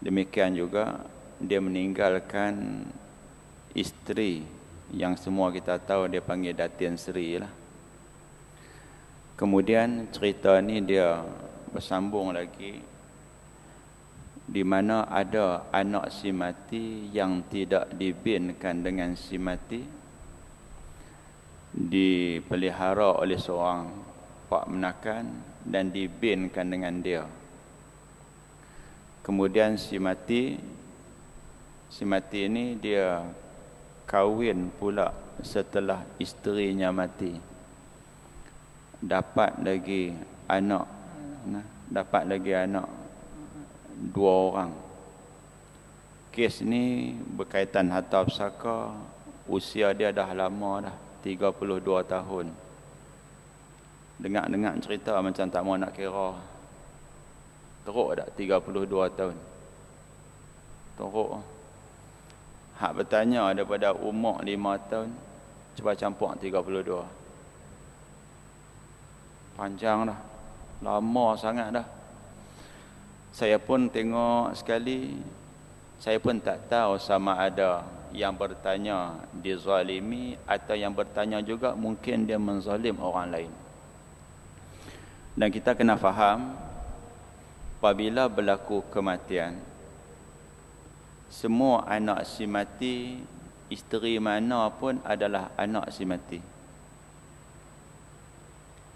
Demikian juga dia meninggalkan isteri yang semua kita tahu dia panggil Datin Seri lah. Kemudian cerita ni dia bersambung lagi, di mana ada anak si mati yang tidak dibinkan dengan si mati, dipelihara oleh seorang pak menakan dan dibinkan dengan dia. Kemudian si mati ini dia kahwin pula setelah isterinya mati, dapat lagi anak 2 orang. Kes ni berkaitan harta pusaka, usia dia dah lama dah, 32 tahun. Dengar cerita macam tak mau nak kira. Teruk tak 32 tahun? Teruk. Hak bertanya daripada umur 5 tahun, cuba campur 32. Panjang dah. Lama sangat dah. Saya pun tengok sekali, saya pun tak tahu sama ada yang bertanya dizalimi atau yang bertanya juga mungkin dia menzalim orang lain. Dan kita kena faham, apabila berlaku kematian, semua anak si mati, isteri mana pun adalah anak si mati.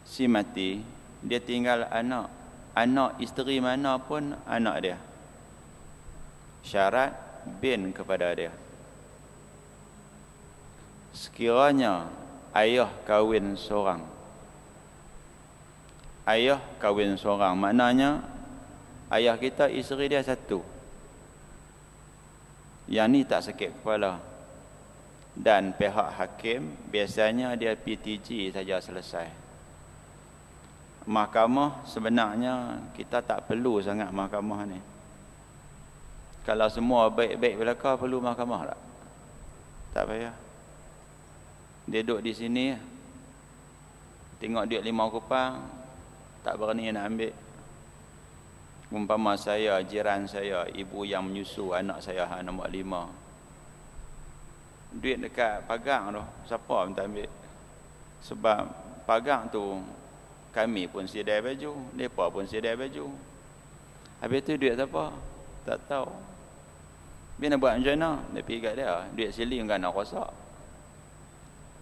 Si mati, dia tinggal anak isteri mana pun anak dia. Syarat bin kepada dia. Sekiranya ayah kahwin seorang, maknanya ayah kita isteri dia satu, yang ni tak sakit kepala, dan pihak hakim biasanya dia PTG saja selesai. Mahkamah sebenarnya kita tak perlu sangat mahkamah ni. Kalau semua baik-baik belaka, perlu mahkamah tak? Tak payah. Dia duduk di sini, tengok duit 5 kupang, tak berani nak ambil. Umpama saya, jiran saya, ibu yang menyusu anak saya nombor 5, duit dekat pagang tu, siapa minta ambil? Sebab pagang tu kami pun sedia baju, mereka pun sedia baju. Habis tu duit apa? Tak tahu. Dia nak buat macam mana? Dia pergi kat dia, duit siling kan nak rosak.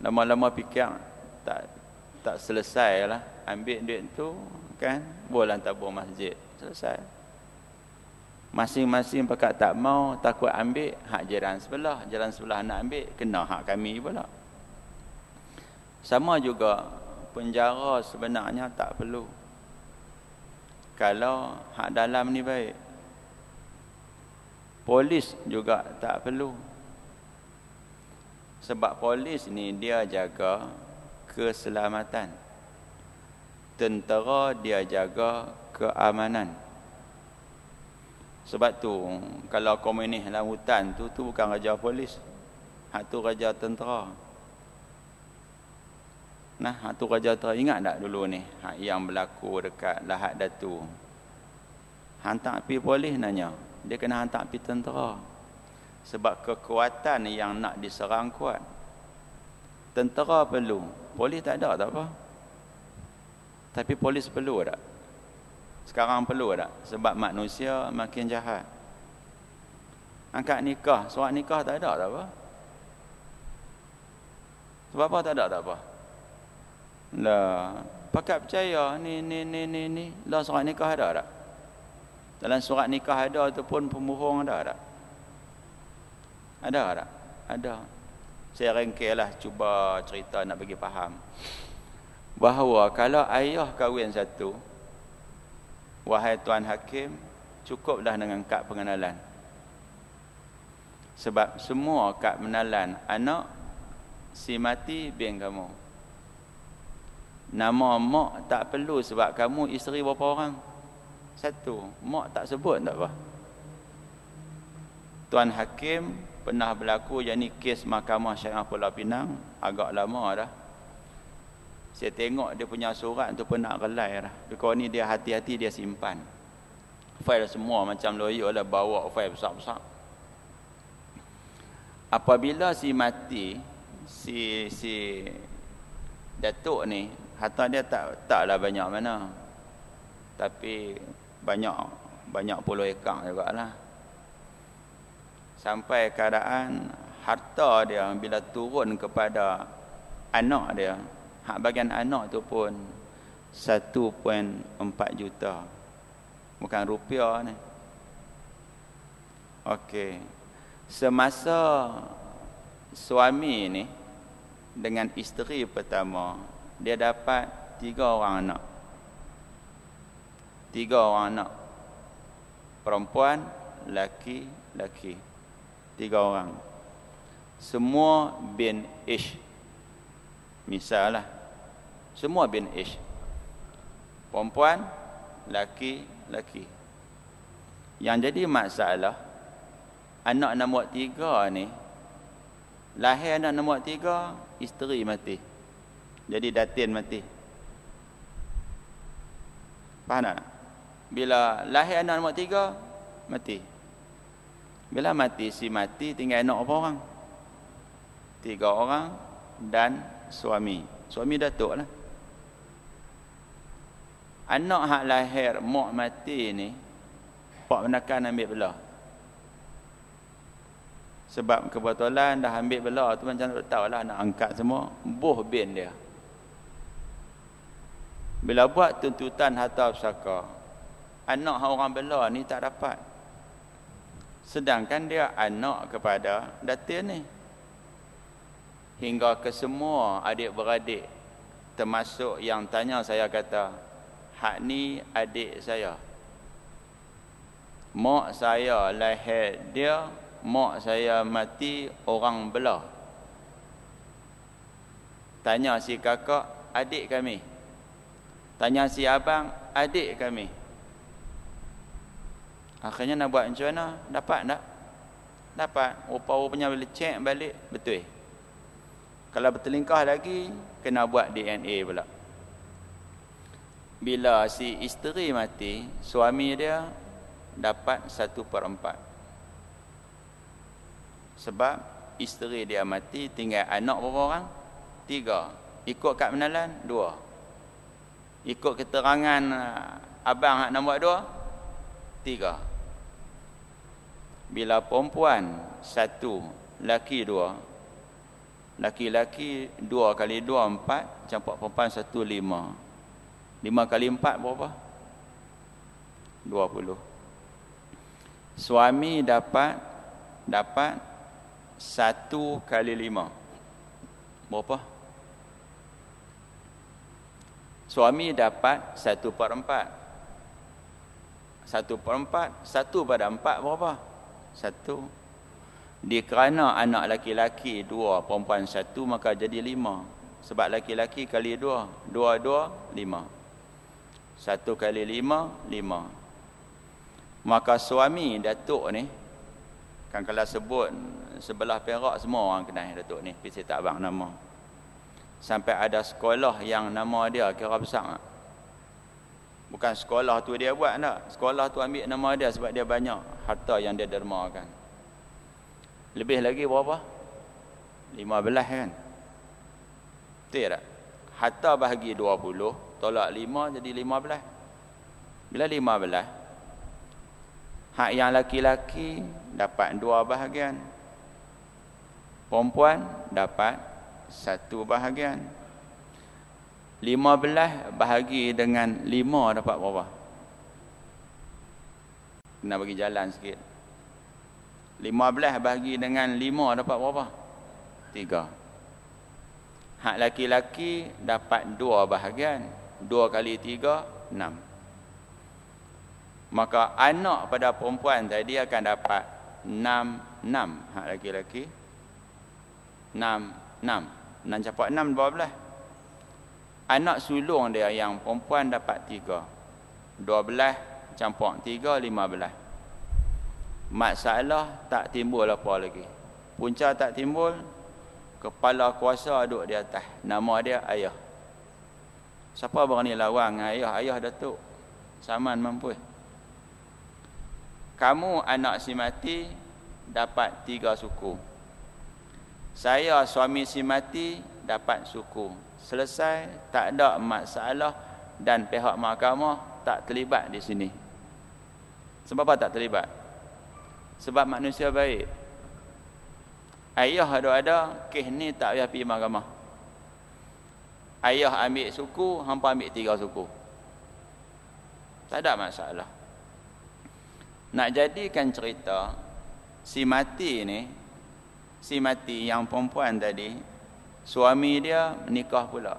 Lama-lama fikir tak selesai lah. Ambil duit tu kan, boleh tabung masjid. Selesai. Masing-masing pakat tak mau, takut ambil hak jiran sebelah nak ambil, kena hak kami pula. Sama juga penjara sebenarnya tak perlu kalau hak dalam ni baik. Polis juga tak perlu, sebab polis ni dia jaga keselamatan, tentera dia jaga keamanan. Sebab tu kalau komunis dalam hutan tu bukan kerja polis, hak tu kerja tentera. Nah, hak tu kerja tentera. Ingat tak dulu ni hak yang berlaku dekat Lahad Datu, hantar pergi polis nanya, dia kena hantar pergi tentera. Sebab kekuatan yang nak diserang kuat, tentera perlu, polis tak ada tak apa. Tapi polis perlu tak? Sekarang perlu tak? Sebab manusia makin jahat. Angkat nikah, surat nikah tak ada tak apa. Sebab apa tak ada tak apa? Lah, pakat percaya ni lah, surat nikah ada tak? Dalam surat nikah ada tu pun pembohong ada tak? Ada tak? Ada. Saya rengkelah cuba cerita nak bagi faham bahawa kalau ayah kahwin satu, wahai tuan hakim, cukuplah dengan kad pengenalan. Sebab semua kad pengenalan anak si mati bin kamu. Nama mak tak perlu sebab kamu isteri berapa orang? Satu. Mak tak sebut tak apa. Tuan hakim pernah berlaku, yang ni kes Mahkamah Syariah Pulau Pinang, agak lama dah. Saya tengok dia punya surat tu pun nak relai dah. Because ni dia hati-hati dia simpan. Fail semua macam lawyer lah, bawa fail besar-besar. Apabila si mati, si datuk ni, harta dia taklah banyak mana, tapi banyak puluh ekar jugalah. Sampai keadaan harta dia bila turun kepada anak dia, hak bagian anak tu pun 1.4 juta. Bukan rupiah ni. Okey. Semasa suami ni dengan isteri pertama, dia dapat 3 orang anak. 3 orang anak. Perempuan, laki. 3 orang. Semua bin ish. Misalnya, semua bin ish. Perempuan, laki. Yang jadi masalah, anak nombor 3 ni, lahir anak nombor 3, isteri mati. Jadi datin mati. Faham tak? Bila lahir anak nombor 3, mati. Bila mati, si mati tinggal anak berapa orang? 3 orang dan suami. Suami datuk lah. Anak hak lahir mak mati ni, pak menakan ambil belah. Sebab kebetulan dah ambil belah tu macam tak tahu lah, nak angkat semua, boh bin dia. Bila buat tuntutan harta pusaka, anak orang belah ni tak dapat. Sedangkan dia anak kepada datin ni. Hingga ke semua adik-beradik, termasuk yang tanya saya, kata, hak ni adik saya. Mak saya lahir dia, mak saya mati orang belah. Tanya si kakak, adik kami. Tanya si abang, adik kami. Akhirnya nak buat macam mana? Dapat tak? Dapat. Rupa-rupanya boleh cek balik, betul. Kalau bertelingkah lagi, kena buat DNA pula. Bila si isteri mati, suami dia dapat 1/4. Sebab isteri dia mati, tinggal anak berapa orang? 3. Ikut kad penalan, 2. Ikut keterangan abang hak nombor 2, 3. Bila perempuan 1, laki 2. Laki-laki 2 kali 2, 4. Campak perempuan 1, 5. 5 kali 4 berapa? 20. Suami dapat 1 kali 5. Berapa? Suami dapat 1/4. 1/4, 1/4 berapa? 1. Kerana anak laki-laki 2, perempuan 1, maka jadi 5. Sebab laki-laki kali 2, 2, 2, 5. 1 kali 5, 5. Maka suami datuk ni, kan kalau sebut sebelah Perak, semua orang kenal datuk ni, tapi saya tak abang nama. Sampai ada sekolah yang nama dia kira besar tak? Bukan sekolah tu dia buat tak. Sekolah tu ambil nama dia sebab dia banyak harta yang dia dermakan. Lebih lagi berapa? 15 kan? Betul tak? Harta bahagi 20, tolak 5 jadi 15. Bila 15, hak yang laki-laki dapat 2 bahagian. Perempuan dapat 1 bahagian. 15 bahagi dengan 5 dapat berapa? Kena bagi jalan sikit. 15 bahagi dengan 5 dapat berapa? 3. Hak laki-laki dapat 2 bahagian. 2 kali 3, 6. Maka anak pada perempuan tadi akan dapat 6. Hak laki-laki 6. 6 capak 6, 12. Anak sulung dia yang perempuan dapat 3. 12 campur 3, 15. Masalah tak timbul apa lagi. Punca tak timbul, kepala kuasa duduk di atas. Nama dia ayah. Siapa berani lawan ayah? Ayah datuk. Saman mampu. kamu anak si mati dapat 3 suku. Saya suami si mati dapat suku. Selesai, tak ada masalah dan pihak mahkamah tak terlibat di sini. Sebab apa tak terlibat? Sebab manusia baik. Ayah ada, kes ni tak payah pergi mahkamah. Ayah ambil suku, hampa ambil 3 suku. Tak ada masalah. Nak jadikan cerita, si mati yang perempuan tadi, suami dia menikah pula.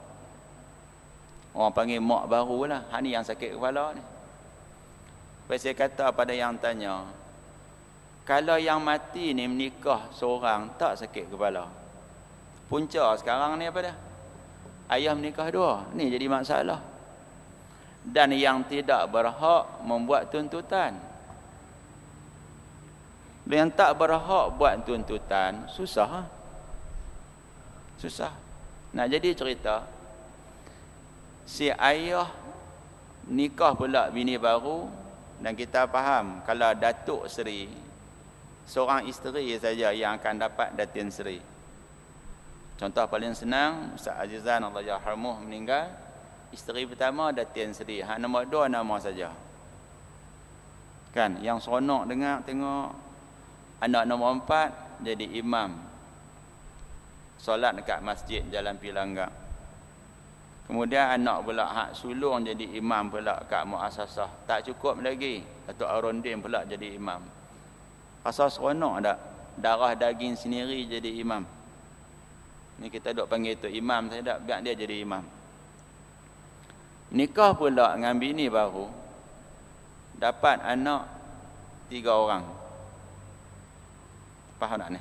Orang panggil mak baru lah. Hak ni yang sakit kepala ni. Lepas saya kata pada yang tanya, kalau yang mati ni menikah seorang, tak sakit kepala. Punca sekarang ni apa dah? Ayah menikah 2. Ni jadi masalah. Dan yang tidak berhak membuat tuntutan. Yang tak berhak buat tuntutan, susah. Susah. Nak jadi cerita, si ayah nikah pula bini baru, dan kita faham kalau Datuk Seri, seorang isteri saja yang akan dapat Datin Seri. Contoh paling senang, Ustaz Azizan Allah yarhamuh meninggal, isteri pertama Datin Seri, hak nombor 2 nama saja. Kan, yang seronok dengar tengok anak nombor 4 jadi imam solat dekat masjid Jalan Pilanggang. Kemudian anak pula hak sulung jadi imam pula kat muassasah. Tak cukup lagi, Datuk Arondin pula jadi imam. Rasa seronok tak? Darah daging sendiri jadi imam. Ni kita duk panggil tu imam, saya tak biar dia jadi imam. Nikah pula dengan bini baru, dapat anak 3 orang. Faham tak ni?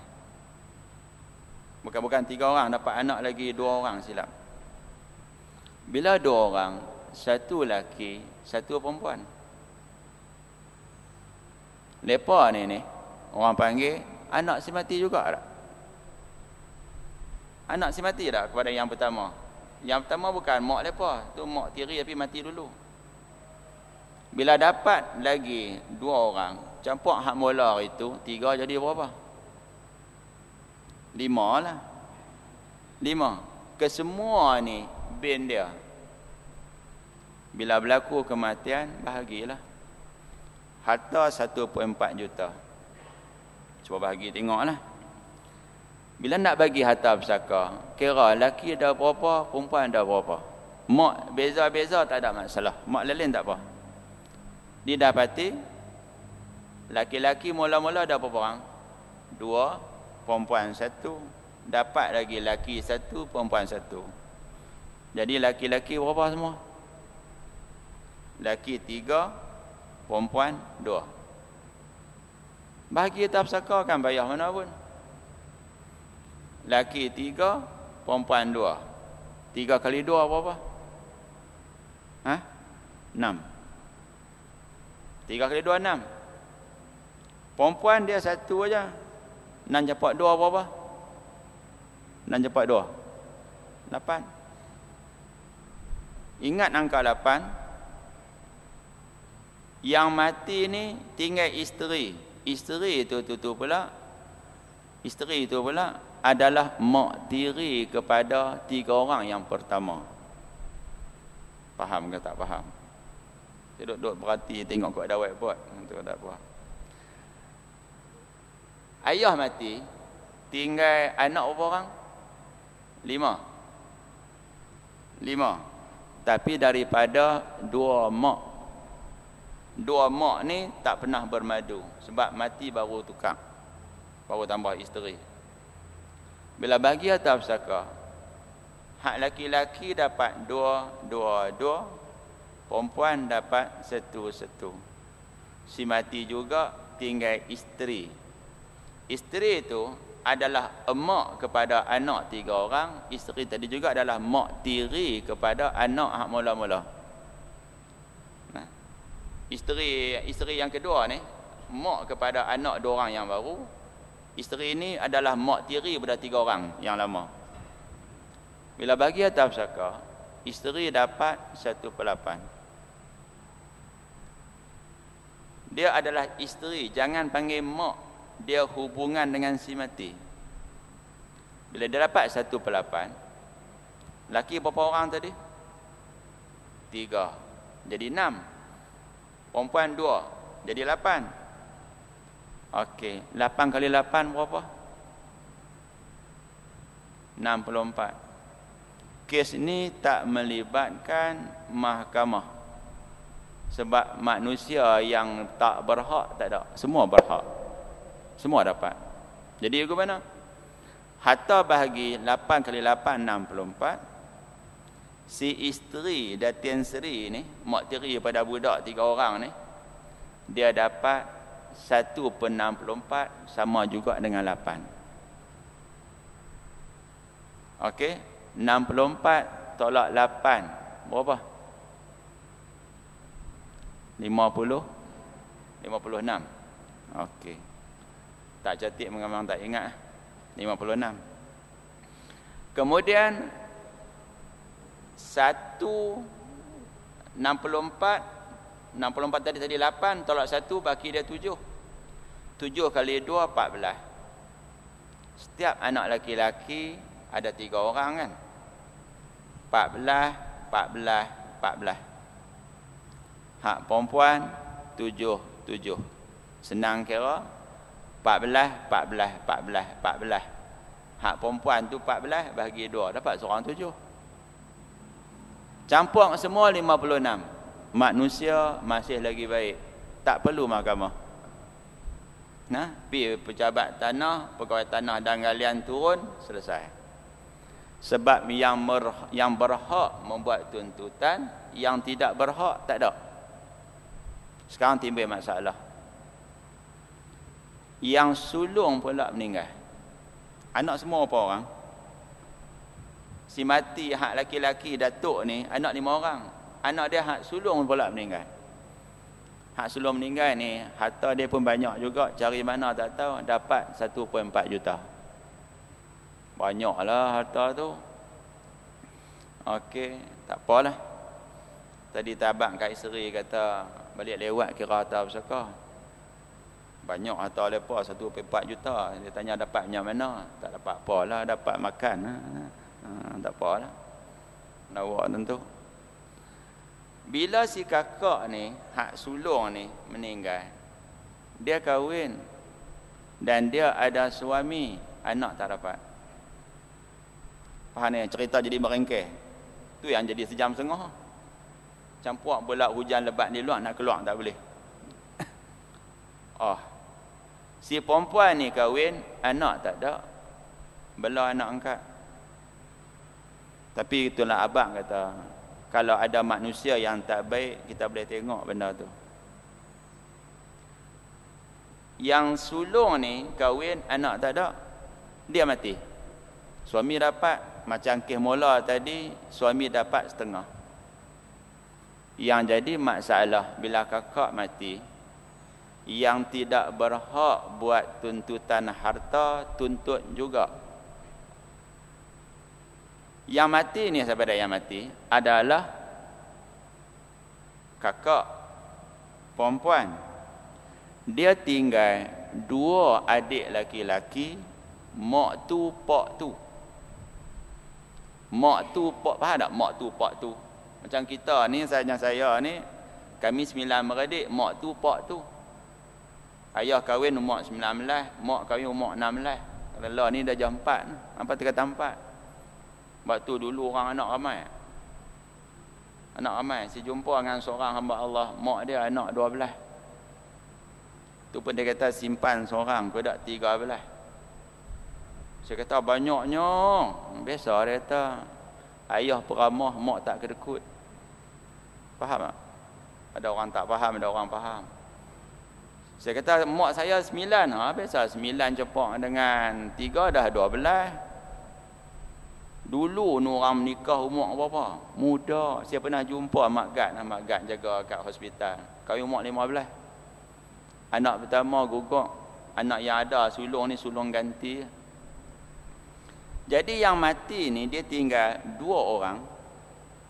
Bukan 3 orang, dapat anak lagi 2 orang silap. Bila 2 orang, 1 lelaki, 1 perempuan. Lepa ni orang panggil anak si mati juga tak? Anak si mati tak kepada yang pertama? Yang pertama bukan mak lepa, tu mak tiri tapi mati dulu. Bila dapat lagi 2 orang, campur hak mula itu, 3 jadi berapa? 5 lah. 5. Kesemua ni bin dia. Bila berlaku kematian, bahagilah. Harta 1.4 juta. Cuba bahagi tengoklah. Bila nak bagi harta pusaka, kira lelaki dah berapa, perempuan dah berapa. Mak beza-beza tak ada masalah. Mak lain tak apa. Didapati laki-laki mula-mula ada berapa orang? 2, perempuan 1. Dapat lagi laki 1, perempuan 1. Jadi laki-laki berapa semua? Laki 3, perempuan 2. Bahagi harta pusaka kan bayar mana pun. Laki 3, perempuan 2. 3 kali 2 berapa? 6. 3 kali 2, 6. Perempuan dia 1 aja. 6 capak 2 berapa? 6 capak 2. 8. Ingat angka 8. Yang mati ni tinggal isteri. Isteri itu pula adalah mak tiri kepada 3 orang yang pertama. Faham ke tak faham? Saya duduk berhati tengok kat ada whiteboard. Itu tak apa. Ayah mati, tinggal anak berapa orang? 5. Tapi daripada 2 mak. 2 mak ni tak pernah bermadu. Sebab mati baru tukar. Baru tambah isteri. Bila bagi harta pusaka, hak laki-laki dapat 2. Perempuan dapat 1. Si mati juga tinggal isteri. Isteri itu adalah emak kepada anak 3 orang. Isteri tadi juga adalah mak tiri kepada anak hak mula-mula. Isteri yang kedua ni, mak kepada anak 2 orang yang baru. Isteri ini adalah mak tiri kepada 3 orang yang lama. Bila bagi harta pusaka, isteri dapat 1/8. Dia adalah isteri, jangan panggil mak. Dia hubungan dengan si mati. Bila dia dapat 1/8, laki berapa orang tadi? 3. Jadi 6. Perempuan 2. Jadi 8. Okey, 8 kali 8 berapa? 64. Kes ni tak melibatkan mahkamah. Sebab manusia yang tak berhak tak ada. Semua berhak. Semua dapat. Jadi ke mana? Harta bahagi 8 kali 8 64. Si isteri Datin Seri ni, mak tiri pada budak 3 orang ni, dia dapat 1/64 sama juga dengan 8. Okey, 64 tolak 8 berapa? 56. Okey. Tak cantik memang tak ingat. 56. Kemudian 64 tadi 8 tolak 1 bagi dia 7. 7 kali 2 14. Setiap anak laki-laki ada 3 orang kan? 14 14 14. Hak perempuan 7 7. Senang kira 14 14 14 14. Hak perempuan tu 14 bagi 2 dapat seorang 7. Campur semua 56. Manusia masih lagi baik. Tak perlu mahkamah. Nah, pergi pejabat tanah, pegawai tanah dan galian turun, selesai. Sebab yang berhak membuat tuntutan, yang tidak berhak tak ada. Sekarang timbul masalah. Yang sulung pula meninggal. Anak semua berapa orang? Si mati hak laki-laki datuk ni, anak 5 orang. Anak dia hak sulung pula meninggal. Hak sulung meninggal ni, harta dia pun banyak juga. Cari mana tak tahu, dapat 1.4 juta. Banyaklah harta tu. Okey, tak apalah. Tadi tabak kat isteri kata, balik lewat kira harta besar. Banyak harta lepas 1.4 juta. Dia tanya dapatnya mana? Tak dapat apalah, dapat makan. Tak apalah. Lawak tentu. Bila si kakak ni, hak sulung ni meninggal, dia kahwin dan dia ada suami, anak tak dapat. Faham ni? Cerita jadi merengkeh. Tu yang jadi sejam setengah. Campur pula hujan lebat di luar, nak keluar tak boleh. Si perempuan ni kahwin, anak tak ada. Bela anak angkat. Tapi itulah abang kata, kalau ada manusia yang tak baik, kita boleh tengok benda tu. Yang sulung ni kahwin, anak tak ada, dia mati. Suami dapat, macam kes mula tadi, suami dapat setengah. Yang jadi masalah bila kakak mati, yang tidak berhak buat tuntutan harta, tuntut juga. Yang mati ni, siapa dah yang mati adalah kakak perempuan. Dia tinggal 2 adik laki-laki, mak tu pak tu. Mak tu pak, faham tak? Mak tu pak tu. Macam kita ni, saya ni, kami 9 beradik, mak tu pak tu. Ayah kahwin umur 19, mak kahwin umur 16. Kalau ni dah jam 4, apa kata 4. Sebab tu dulu orang anak ramai. Anak ramai. Si jumpa dengan seorang hamba Allah, mak dia anak 12. Tu pun dia kata simpan seorang, kau dak 13. Saya kata banyaknya. Biasa dia kata. Ayah peramah, mak tak kedekut. Faham tak? Ada orang tak faham, ada orang faham. Saya kata mak saya 9. Biasa 9 cepak dengan 3 dah 12. Dulu ni orang menikah umur berapa? Muda. Saya pernah jumpa Mak Gad jaga kat hospital. Kahwin umur 15. Anak pertama gugur. Anak yang ada sulung ni sulung ganti. Jadi yang mati ni dia tinggal 2 orang.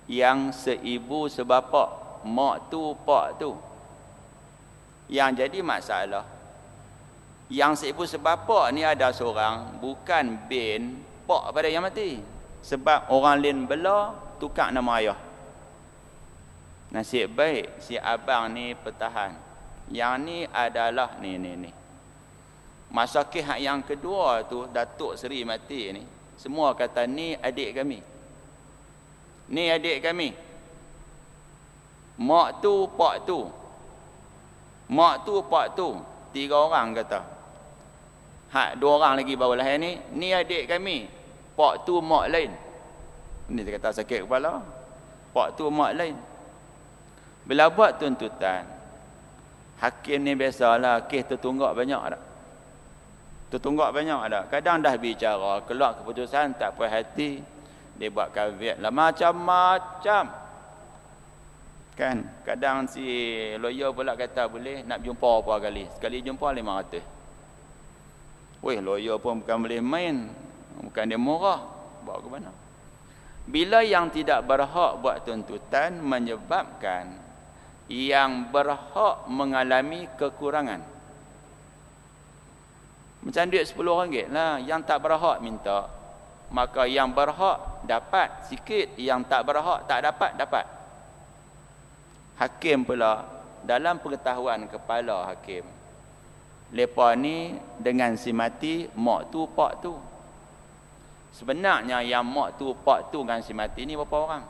Yang seibu sebapa. Mak tu, pak tu. Yang jadi masalah, yang ibu sebapa ni ada seorang bukan bin pak pada yang mati. Sebab orang lain bela tukar nama ayah. Nasib baik si abang ni pertahan. Yang ni adalah ni. Masa kisah yang kedua tu Datuk Seri mati ni, semua kata ni adik kami. Ni adik kami. Mak tu, pak tu. Mak tu, pak tu. 3 orang kata. Hak 2 orang lagi baru lahir ni. Ni adik kami. Pak tu, mak lain. Ni dia kata sakit kepala. Pak tu, mak lain. Bila buat tuntutan, hakim ni biasalah kes tertunggak banyak tak? Tertunggak banyak tak? Kadang dah bicara, keluar keputusan tak puas hati, dia buat caveat lah macam-macam. Kan? Kadang si lawyer pula kata boleh nak jumpa apa kali. Sekali jumpa 500. Weh, lawyer pun bukan boleh main. Bukan dia murah. Bawa ke mana? Bila yang tidak berhak buat tuntutan menyebabkan yang berhak mengalami kekurangan. Macam duit RM10 lah. Yang tak berhak minta. Maka yang berhak dapat sikit. Yang tak berhak tak dapat. Hakim pula, dalam pengetahuan kepala hakim, mereka ni dengan si mati, mak tu, pak tu. Sebenarnya yang mak tu, pak tu dengan si mati ni berapa orang?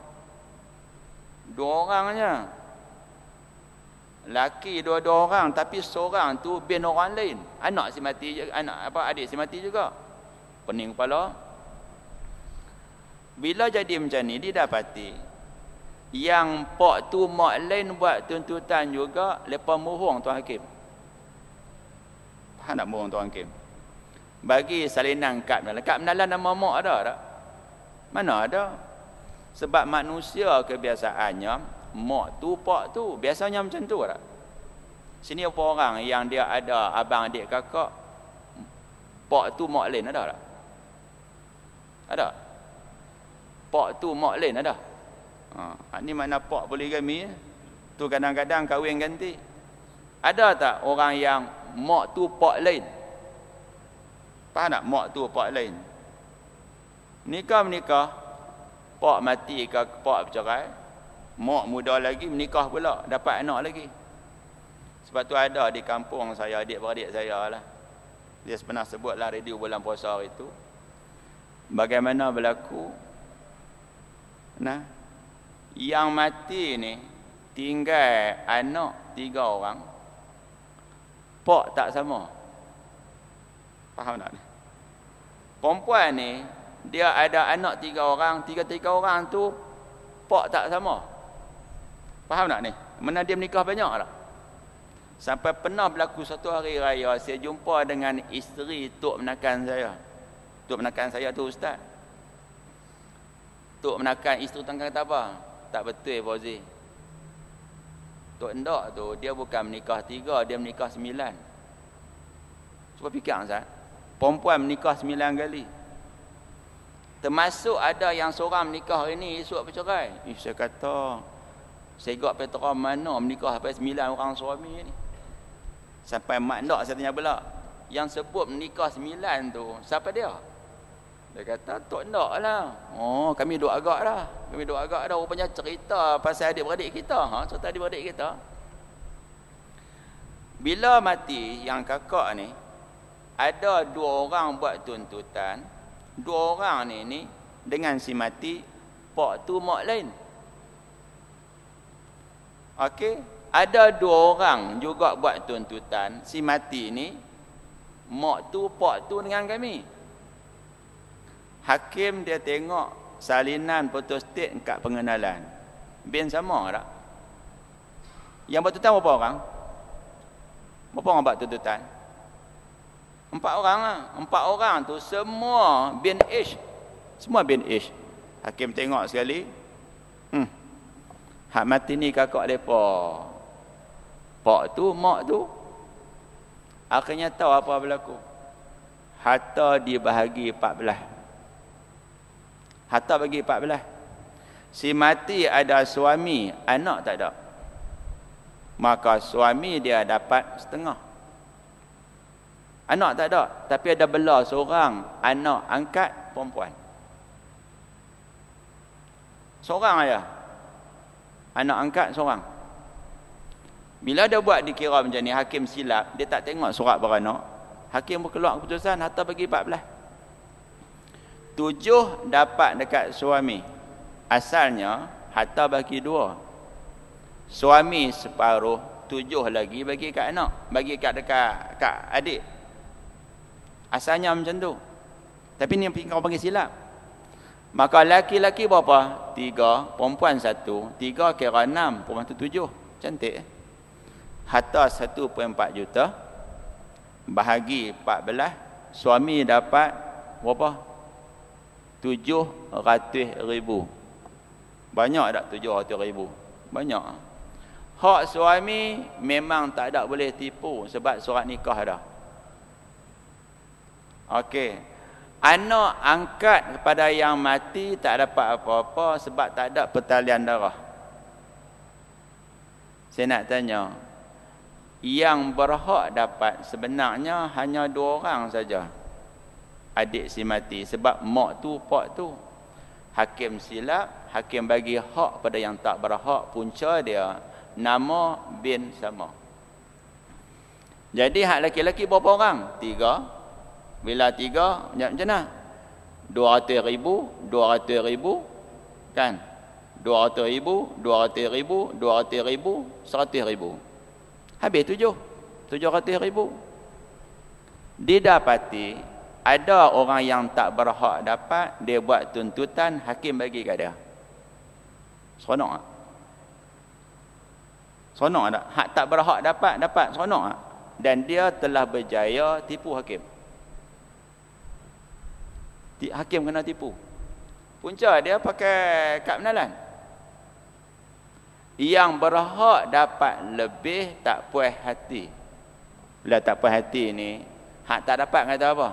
2 orang je. Laki 2 orang, tapi seorang tu bin orang lain. Anak si mati je, adik si mati juga. Pening kepala. Bila jadi macam ni, didapati yang pak tu mak lain buat tuntutan juga, lepas mohong tuan hakim. Faham tak mohong tuan hakim? Bagi salinan kad menalan. Kad menalan nama mak ada tak? Mana ada? Sebab manusia kebiasaannya, mak tu, pak tu. Biasanya macam tu tak? Sini apa orang yang dia ada abang, adik, kakak, pak tu, mak lain ada tak? Ada? Pak tu, mak lain ada? Ini makna pak poligami. Tu kadang-kadang kahwin ganti. Ada tak orang yang mak tu pak lain? Faham tak? Mak tu pak lain. Menikah, pak mati ke pak bercerai, mak muda lagi menikah pula, dapat anak lagi. Sebab tu ada di kampung saya, adik-beradik saya lah, dia pernah sebutlah radio bulan puasa itu, bagaimana berlaku yang mati ni tinggal anak 3 orang, pak tak sama. Faham tak ni? Perempuan ni dia ada anak 3 orang, 3 orang tu pak tak sama. Faham tak ni? Mana dia menikah banyak tak? Sampai pernah berlaku satu hari raya, saya jumpa dengan isteri tok menakan saya. Tok menakan saya tu ustaz. Tok menakan isteri tangkang kata apa? Tak betul Fauzi. Tok Endak tu dia bukan menikah 3, dia menikah 9. Cuba fikir Ustaz. Perempuan menikah 9 kali. Termasuk ada yang seorang menikah hari ni, esok bercerai. Saya kata, segak Petra mana menikah sampai 9 orang suami ni. Sampai mak ndak saya tanya pula, yang sebut menikah 9 tu, siapa dia? Dia kata, Tok Ndak lah. Oh, kami duk agak dah. Rupanya cerita pasal adik-beradik kita. Cerita adik-beradik kita. Bila mati yang kakak ni, ada 2 orang buat tuntutan. 2 orang ni dengan si mati, pak tu mak lain. Okey, ada 2 orang juga buat tuntutan. Si mati ni, mak tu, pak tu dengan kami. Hakim dia tengok salinan photostat kat pengenalan. Bin sama tak? Yang buat tuntutan berapa orang? Berapa orang buat tuntutan? 4 orang lah. 4 orang tu semua bin H. Semua bin H. Hakim tengok sekali. Hak mati ni kakak mereka. Pak tu, mak tu. Akhirnya tahu apa berlaku. Harta dibahagi 14. Harta bagi 14. Si mati ada suami, anak tak ada. maka suami dia dapat setengah. Anak tak ada, tapi ada bela seorang anak angkat perempuan. Seorang aja. Anak angkat seorang. Bila dia buat dikira macam ni, hakim silap, dia tak tengok surat beranak. Hakim berkeluar keputusan harta bagi 14. 7 dapat dekat suami. Asalnya harta bagi 2. Suami separuh, 7 lagi bagi kat anak, bagi kat adik. Asalnya macam tu. Tapi ni kau panggil silap. Maka laki-laki berapa? 3, perempuan 1. 3 kira 6, perempuan tu 7. Cantik. Harta 1.4 juta bahagi 14, suami dapat berapa? 700,000. Banyak tak 700,000? Banyak. Hak suami memang tak ada boleh tipu sebab surat nikah dah. Okey. Anak angkat kepada yang mati tak dapat apa-apa sebab tak ada pertalian darah. Saya nak tanya, yang berhak dapat sebenarnya hanya 2 orang saja. Adik si mati, sebab mak tu pak tu. Hakim silap, hakim bagi hak pada yang tak berhak, punca dia nama bin sama. Jadi hak laki-laki berapa orang? 3. Bila 3 macam mana? 200,000, 200,000 kan? 200,000, 200,000, 200,000, 100,000. Habis 700,000. Didapati ada orang yang tak berhak dapat, dia buat tuntutan, hakim bagi kat dia. Seronok tak? Seronok tak? Hak tak berhak dapat, seronok tak? Dan dia telah berjaya tipu hakim. Hakim kena tipu. Punca dia pakai kad penalan. Yang berhak dapat lebih tak puas hati. Bila tak puas hati ni, hak tak dapat kata apa?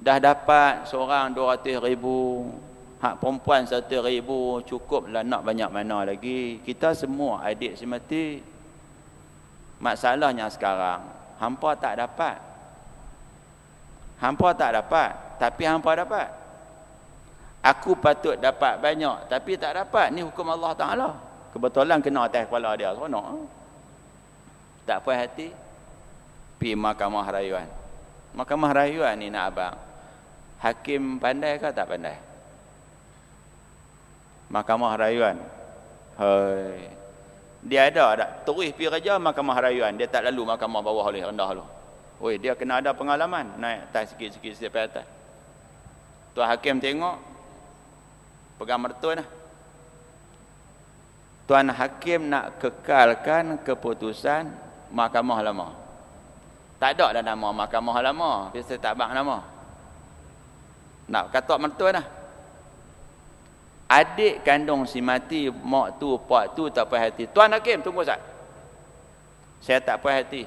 Dah dapat seorang 200,000, hak perempuan 100,000, cukuplah, nak banyak mana lagi. Kita semua adik semati. Masalahnya sekarang, hampa tak dapat. Hampa tak dapat, tapi hampa dapat. Aku patut dapat banyak, tapi tak dapat. Ni hukum Allah Ta'ala. Kebetulan kena atas kepala dia. Seronok. Tak puas hati, pergi mahkamah rayuan. Mahkamah rayuan ni nak abang, hakim pandai ke tak pandai? Mahkamah rayuan, hei, dia ada tak? Terus pergi raja mahkamah rayuan. Dia tak lalu mahkamah bawah oleh rendah lu. Oi, dia kena ada pengalaman. Naik atas sikit-sikit sampai atas. Tuan hakim tengok, pegang mertun lah. Tuan hakim nak kekalkan keputusan mahkamah lama. Tak ada dah nama mahkamah lama. Biasa tak bang nama. Nak katok mertua dah. Adik kandung si mati, mak tu, pak tu tak puas hati. Tuan hakim, tunggu sat. Saya tak puas hati.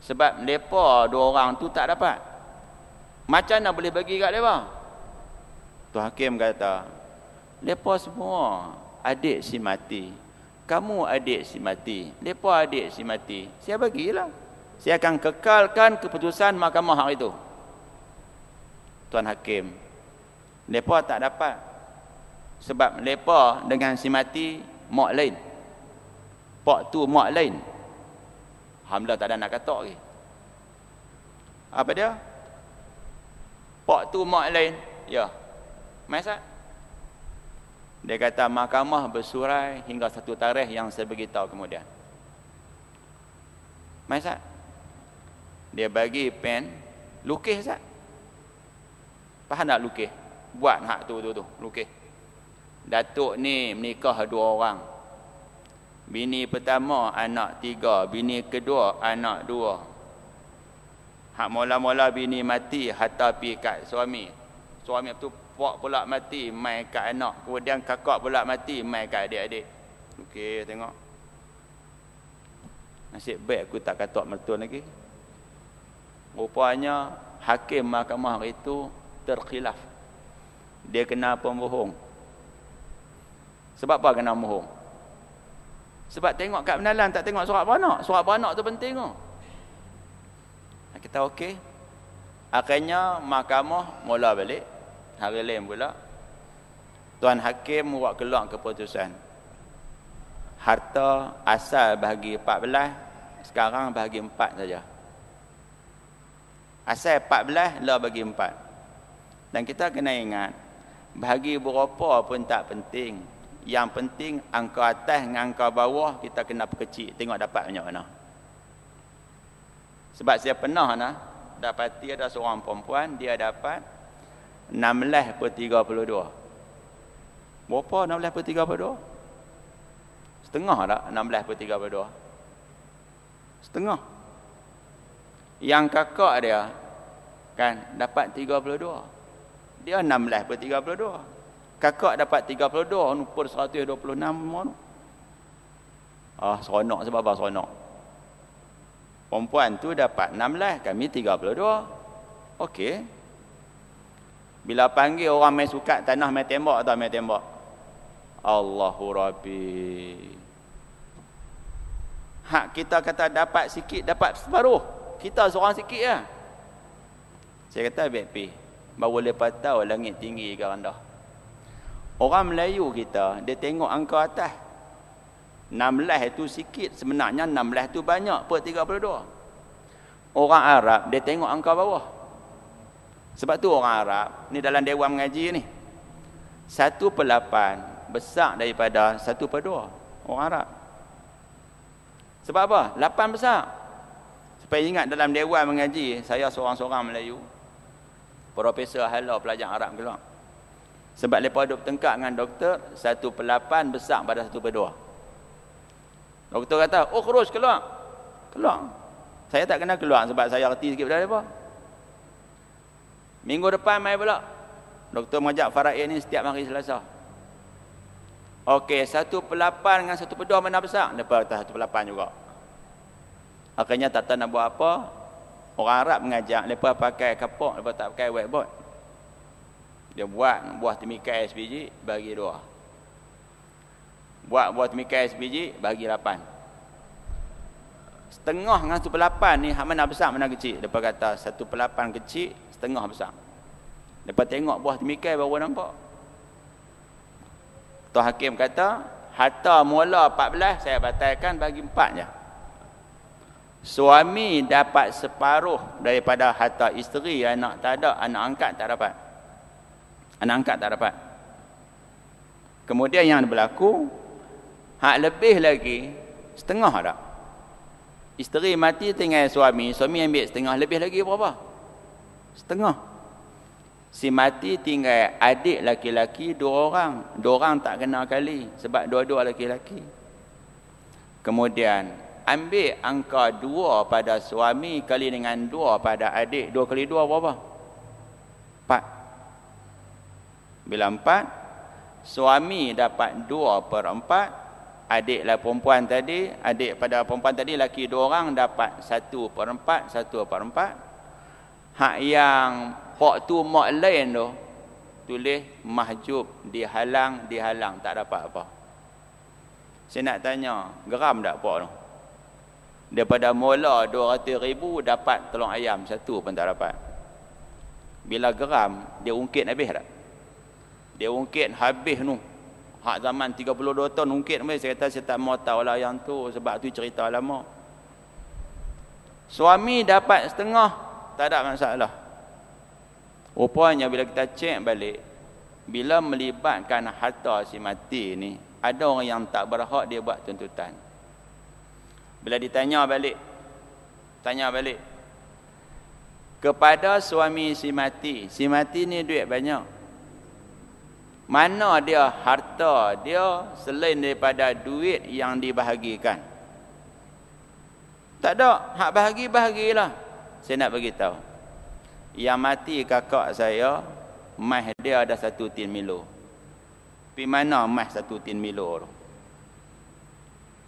Sebab mereka 2 orang tu tak dapat. Macam mana boleh bagi kat mereka? Tuan hakim kata, mereka semua adik si mati. Kamu adik si mati. Mereka adik si mati. Saya bagilah. Saya akan kekalkan keputusan mahkamah hari itu. Tuan hakim, mereka tak dapat. Sebab mereka dengan si mati mak lain, pak tu mak lain. Alhamdulillah tak ada nak katak lagi. Apa dia? Pak tu mak lain. Ya. Masa dia kata mahkamah bersurai hingga 1 tarikh yang saya beritahu kemudian. Masa dia bagi pen, lukis Ustaz. Faham tak lukis? Buat hak tu, lukis. Datuk ni menikah 2 orang. Bini pertama anak 3, bini kedua anak 2. Hak mula-mula bini mati, harta pi kat suami. Suami tu pak pula mati, mai kat anak. Kemudian kakak pula mati, mai kat adik-adik. Okey, tengok. Nasib baik aku tak katok mertua lagi. Rupanya hakim mahkamah itu terkhilaf. Dia kena pembohong. Sebab apa kena bohong? Sebab tengok kat penalan, tak tengok surat beranak. Surat beranak tu penting tu. Kita okey. Akhirnya mahkamah mula balik. Hari lain pula Tuan Hakim buat keluar keputusan. Harta asal bahagi 14, sekarang bahagi 4 saja. Asal 14 lah bagi 4. Dan kita kena ingat, bahagi berapa pun tak penting. Yang penting angka atas dengan angka bawah kita kena perkecil, tengok dapat banyak mana. Sebab saya pernah dapati ada seorang perempuan, dia dapat 16/32. Berapa 16/32? Setengah tak 16/32? Setengah. Yang kakak dia kan dapat 32. Dia 16/32. Kakak dapat 32 per 126 mana? Seronok sebab apa seronok? Perempuan tu dapat 16, kami 32. Okey. Bila panggil orang main sukat tanah main tembak atau main tembak? Allahu Rabbi. Hak kita kata dapat sikit, dapat separuh. Kita seorang sikit lah. Saya kata BP, baru lepas tahu langit tinggi ke rendah. Orang Melayu kita, dia tengok angka atas. 16 itu sikit, sebenarnya 16 itu banyak per 32. Orang Arab, dia tengok angka bawah. Sebab tu orang Arab, ni dalam dewan mengaji ni, 1/8 besar daripada 1/2 orang Arab. Sebab apa? 8 besar. Supaya ingat dalam dewan mengaji, saya seorang-seorang Melayu, Profesor Hala pelajar Arab keluar. Sebab mereka duduk tengkak dengan doktor, 1/8 besar pada 1/2. Doktor kata, khuruj keluar. Keluar. Saya tak kena keluar sebab saya reti sikit pada mereka. Minggu depan mai pula. Doktor mengajak faraid ni setiap hari Selasa. Okey, 1/8 dengan 1/2 mana besar? Lepas kata 1/8 juga. Akhirnya tak tahu nak buat apa. Orang Arab mengajak, mereka pakai kapok, mereka tak pakai whiteboard. Dia buat buah temikai SPG, bagi 2. Buat buah temikai SPG, bagi 8. Setengah dengan 1/8 ni, mana besar, mana kecil? Mereka kata 1/8 kecil, setengah besar. Mereka tengok buah temikai baru nampak. Tuan Hakim kata, harta mula 14, saya batalkan bagi 4 je. Suami dapat separuh daripada harta isteri, anak tak ada, anak angkat tak dapat. Anak angkat tak dapat. Kemudian yang berlaku, hak lebih lagi, setengah tak. Isteri mati tinggal suami, suami ambil setengah, lebih lagi berapa? Setengah. Si mati tinggal adik laki-laki 2 orang. 2 orang tak kena kali, sebab 2-2 laki-laki. Kemudian ambil angka 2 pada suami kali dengan 2 pada adik. 2 kali 2 berapa? 4. Bila 4, suami dapat 2/4. Adiklah perempuan tadi, adik pada perempuan tadi laki 2 orang dapat 1/4, 1/4. Hak yang pak tu mak lain tu tulis mahjub, dihalang, tak dapat apa. Saya nak tanya, geram tak pak tu? Daripada mula 200,000 dapat telur ayam 1 pun tak dapat. Bila geram, dia ungkit habis tak? Dia ungkit habis tu. Hak zaman 32 tahun ungkit habis. Saya kata saya tak mau tahu lah yang tu, sebab tu cerita lama. Suami dapat setengah, tak ada masalah. Rupanya bila kita cek balik, bila melibatkan harta si mati ni, ada orang yang tak berhak dia buat tuntutan. Bila ditanya balik, tanya balik kepada suami si mati ni duit banyak. Mana dia harta dia selain daripada duit yang dibahagikan? Tak ada. Hak bahagilah. Saya nak bagi tahu. Yang mati kakak saya, mas dia ada 1 tin Milo. Pergi mana mas 1 tin Milo tu?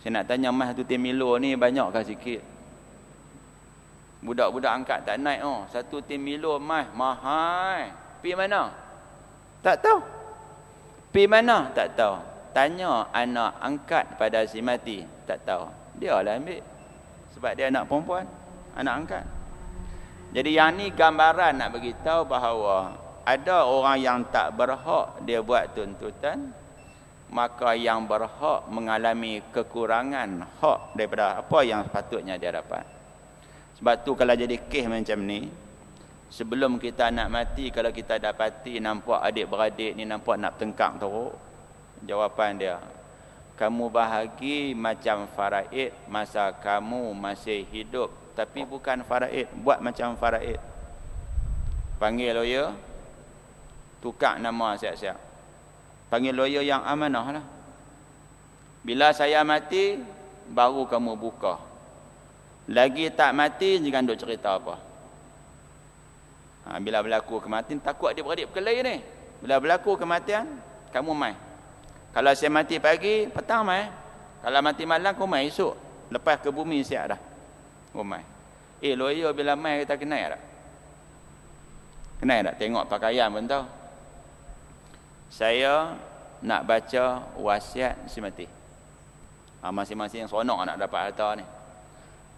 Saya nak tanya, mas 1 tin Milo ni banyak ke sikit? Budak-budak angkat tak naik. 1 tin Milo mas mahal. Pergi mana? Tak tahu. Pergi mana? Tak tahu. tanya anak angkat pada si mati, tak tahu. Dia lah ambil. Sebab dia anak perempuan, anak angkat. Jadi yang ni gambaran nak beritahu bahawa ada orang yang tak berhak dia buat tuntutan, maka yang berhak mengalami kekurangan hak daripada apa yang sepatutnya dia dapat. Sebab tu kalau jadi kes macam ni, sebelum kita nak mati, kalau kita dapati nampak adik-beradik ni nampak nak tengkang teruk, jawapan dia, kamu bahagi macam faraid masa kamu masih hidup, tapi bukan faraid, buat macam faraid. Panggil lawyer, tukar nama siap-siap. Panggil lawyer yang amanah lah. Bila saya mati, baru kamu buka. Lagi tak mati, jangan duk cerita apa. Bila berlaku kematian, takut adik-beradik berkelahi ni. Bila berlaku kematian, kamu mai. Kalau saya mati pagi, petang mai. Kalau mati malam, kau mai esok. Lepas ke bumi siap dah. Kau mai. Lawyer bila mai kita kenal tak? Kenal tak? Tengok pakaian pun tahu. Saya nak baca wasiat si mati. Masing-masing seronok nak dapat harta ni.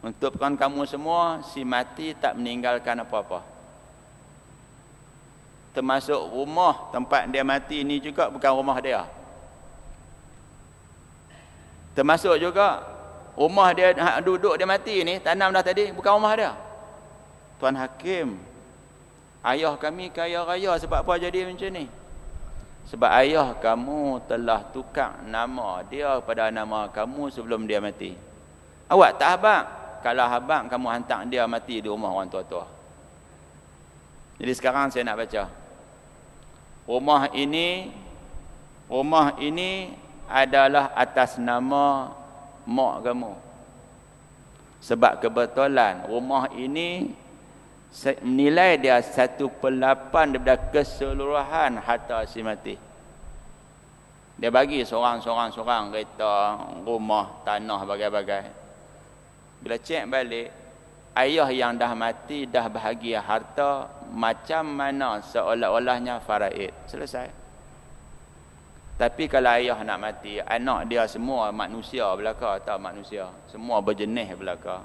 Untuk kamu semua, si mati tak meninggalkan apa-apa. Termasuk rumah tempat dia mati ni juga bukan rumah dia. Termasuk juga rumah dia duduk dia mati ni, tanam dah tadi, bukan rumah dia. Tuan Hakim, ayah kami kaya raya, sebab apa jadi macam ni? Sebab ayah kamu telah tukar nama dia pada nama kamu sebelum dia mati. Awak tak habaq? Kalau habaq, kamu hantar dia mati di rumah orang tua-tua. Jadi sekarang saya nak baca. Rumah ini adalah atas nama mak kamu. Sebab kebetulan rumah ini nilai dia 1/8 daripada keseluruhan harta si mati. Dia bagi seorang kereta, rumah, tanah, bagai-bagai. Bila cek balik, ayah yang dah mati dah bahagia harta macam mana seolah-olahnya faraid. Selesai. Tapi kalau ayah nak mati, anak dia semua manusia belaka atau manusia, semua berjenis belaka.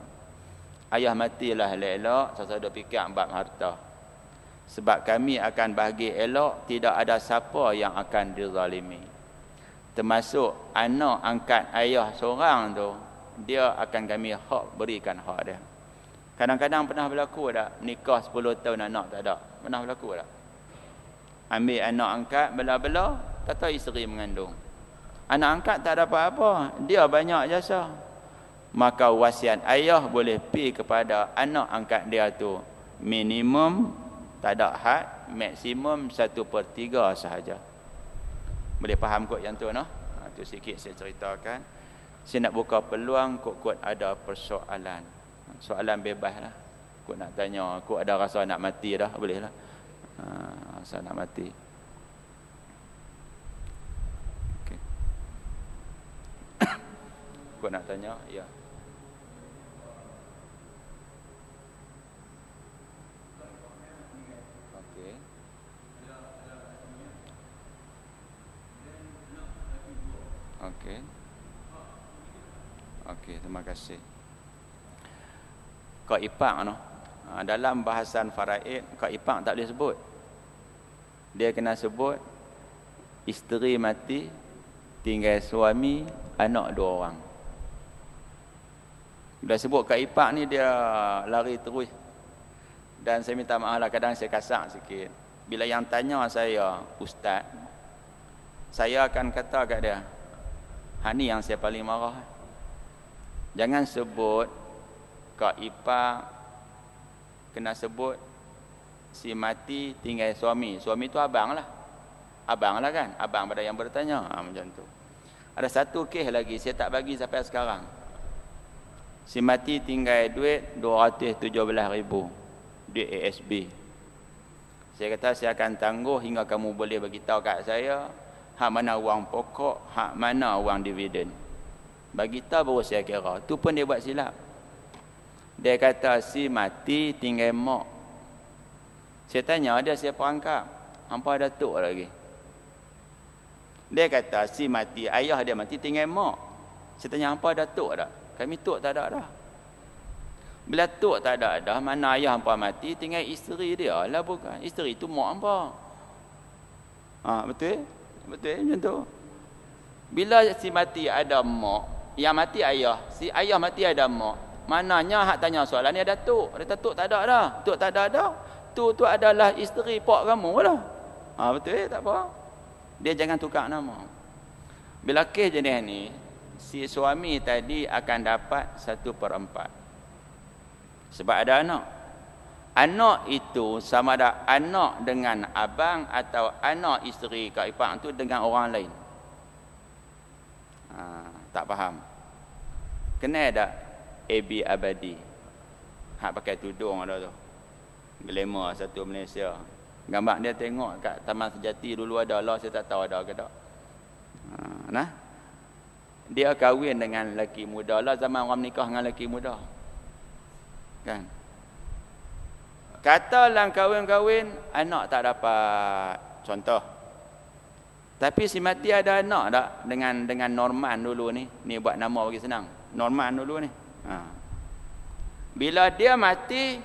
Ayah matilah elok-elok, sasa-sasa fikir bab harta. Sebab kami akan bahagi elok, tidak ada siapa yang akan dizalimi. Termasuk anak angkat ayah seorang tu, dia akan kami berikan hak dia. Kadang-kadang pernah berlaku tak nikah 10 tahun anak tak ada? Pernah berlaku tak? Ambil anak angkat bela-bela, tak tahu isteri mengandung. Anak angkat tak ada apa-apa, dia banyak jasa. Maka wasiat ayah boleh pi kepada anak angkat dia tu minimum, tak ada had, maksimum 1/3 sahaja. Boleh faham kot yang tu, no? Tu sikit saya ceritakan. Saya nak buka peluang kot ada persoalan. Soalan bebas lah. Kot nak tanya, kot ada rasa nak mati dah, boleh lah. Rasa nak mati. Okay. Kot nak tanya, ya. Okey. Okey, terima kasih. Kak ipak no. Dalam bahasan faraid, kak ipak tak boleh sebut. Dia kena sebut isteri mati, tinggal suami, anak 2 orang. Bila sebut kak ipak ni dia lari terus. Dan saya minta maaf lah, kadang saya kasar sikit. Bila yang tanya saya, ustaz, saya akan kata kat dia, ni yang saya paling marah. Jangan sebut kak ipar, kena sebut si mati tinggal suami. Suami tu abang lah. Abang lah kan? Abang pada yang bertanya. Macam tu. Ada satu kes lagi, saya tak bagi sampai sekarang. Si mati tinggal duit 217,000. Duit ASB. Saya kata saya akan tangguh hingga kamu boleh beritahu kat saya hak mana wang pokok, hak mana wang dividen. Bagi tahu baru saya kira. Tu pun dia buat silap. Dia kata si mati tinggal mak. Saya tanya dia siapa angkat? Hampa Datuk lagi. Dia kata si mati, ayah dia mati tinggal mak. Saya tanya hampa ada tok tak? Kami tok tak ada dah. Bila tok tak ada dah, mana ayah hampa mati tinggal isteri dia lah, bukan. Isteri tu mak hampa. Betul? Betul macam tu. Bila si mati ada mak, yang mati ayah, si ayah mati ada mak. Mananya hak tanya soalan ni ada tok. Dia kata tok tak ada dah. Tok tak ada dah. Tok tu adalah isteri pak kamu lah. Betul tak apa. Dia jangan tukar nama. Bila kes jenis ni, si suami tadi akan dapat 1/4. Sebab ada anak. Anak itu sama ada anak dengan abang atau anak isteri kak ipar tu dengan orang lain. Tak faham. Kenal tak AB Abadi? Hak pakai tudung ada tu. Glamour satu Malaysia. Gambar dia tengok kat Taman Sejati dulu ada lah, saya tak tahu ada ke tak. Dia kahwin dengan lelaki muda lah, zaman orang menikah dengan lelaki muda. Kan? Katalah kahwin-kahwin, anak tak dapat. Contoh. Tapi si mati ada anak tak dengan Norman dulu ni. Ni buat nama bagi senang. Norman dulu ni. Bila dia mati,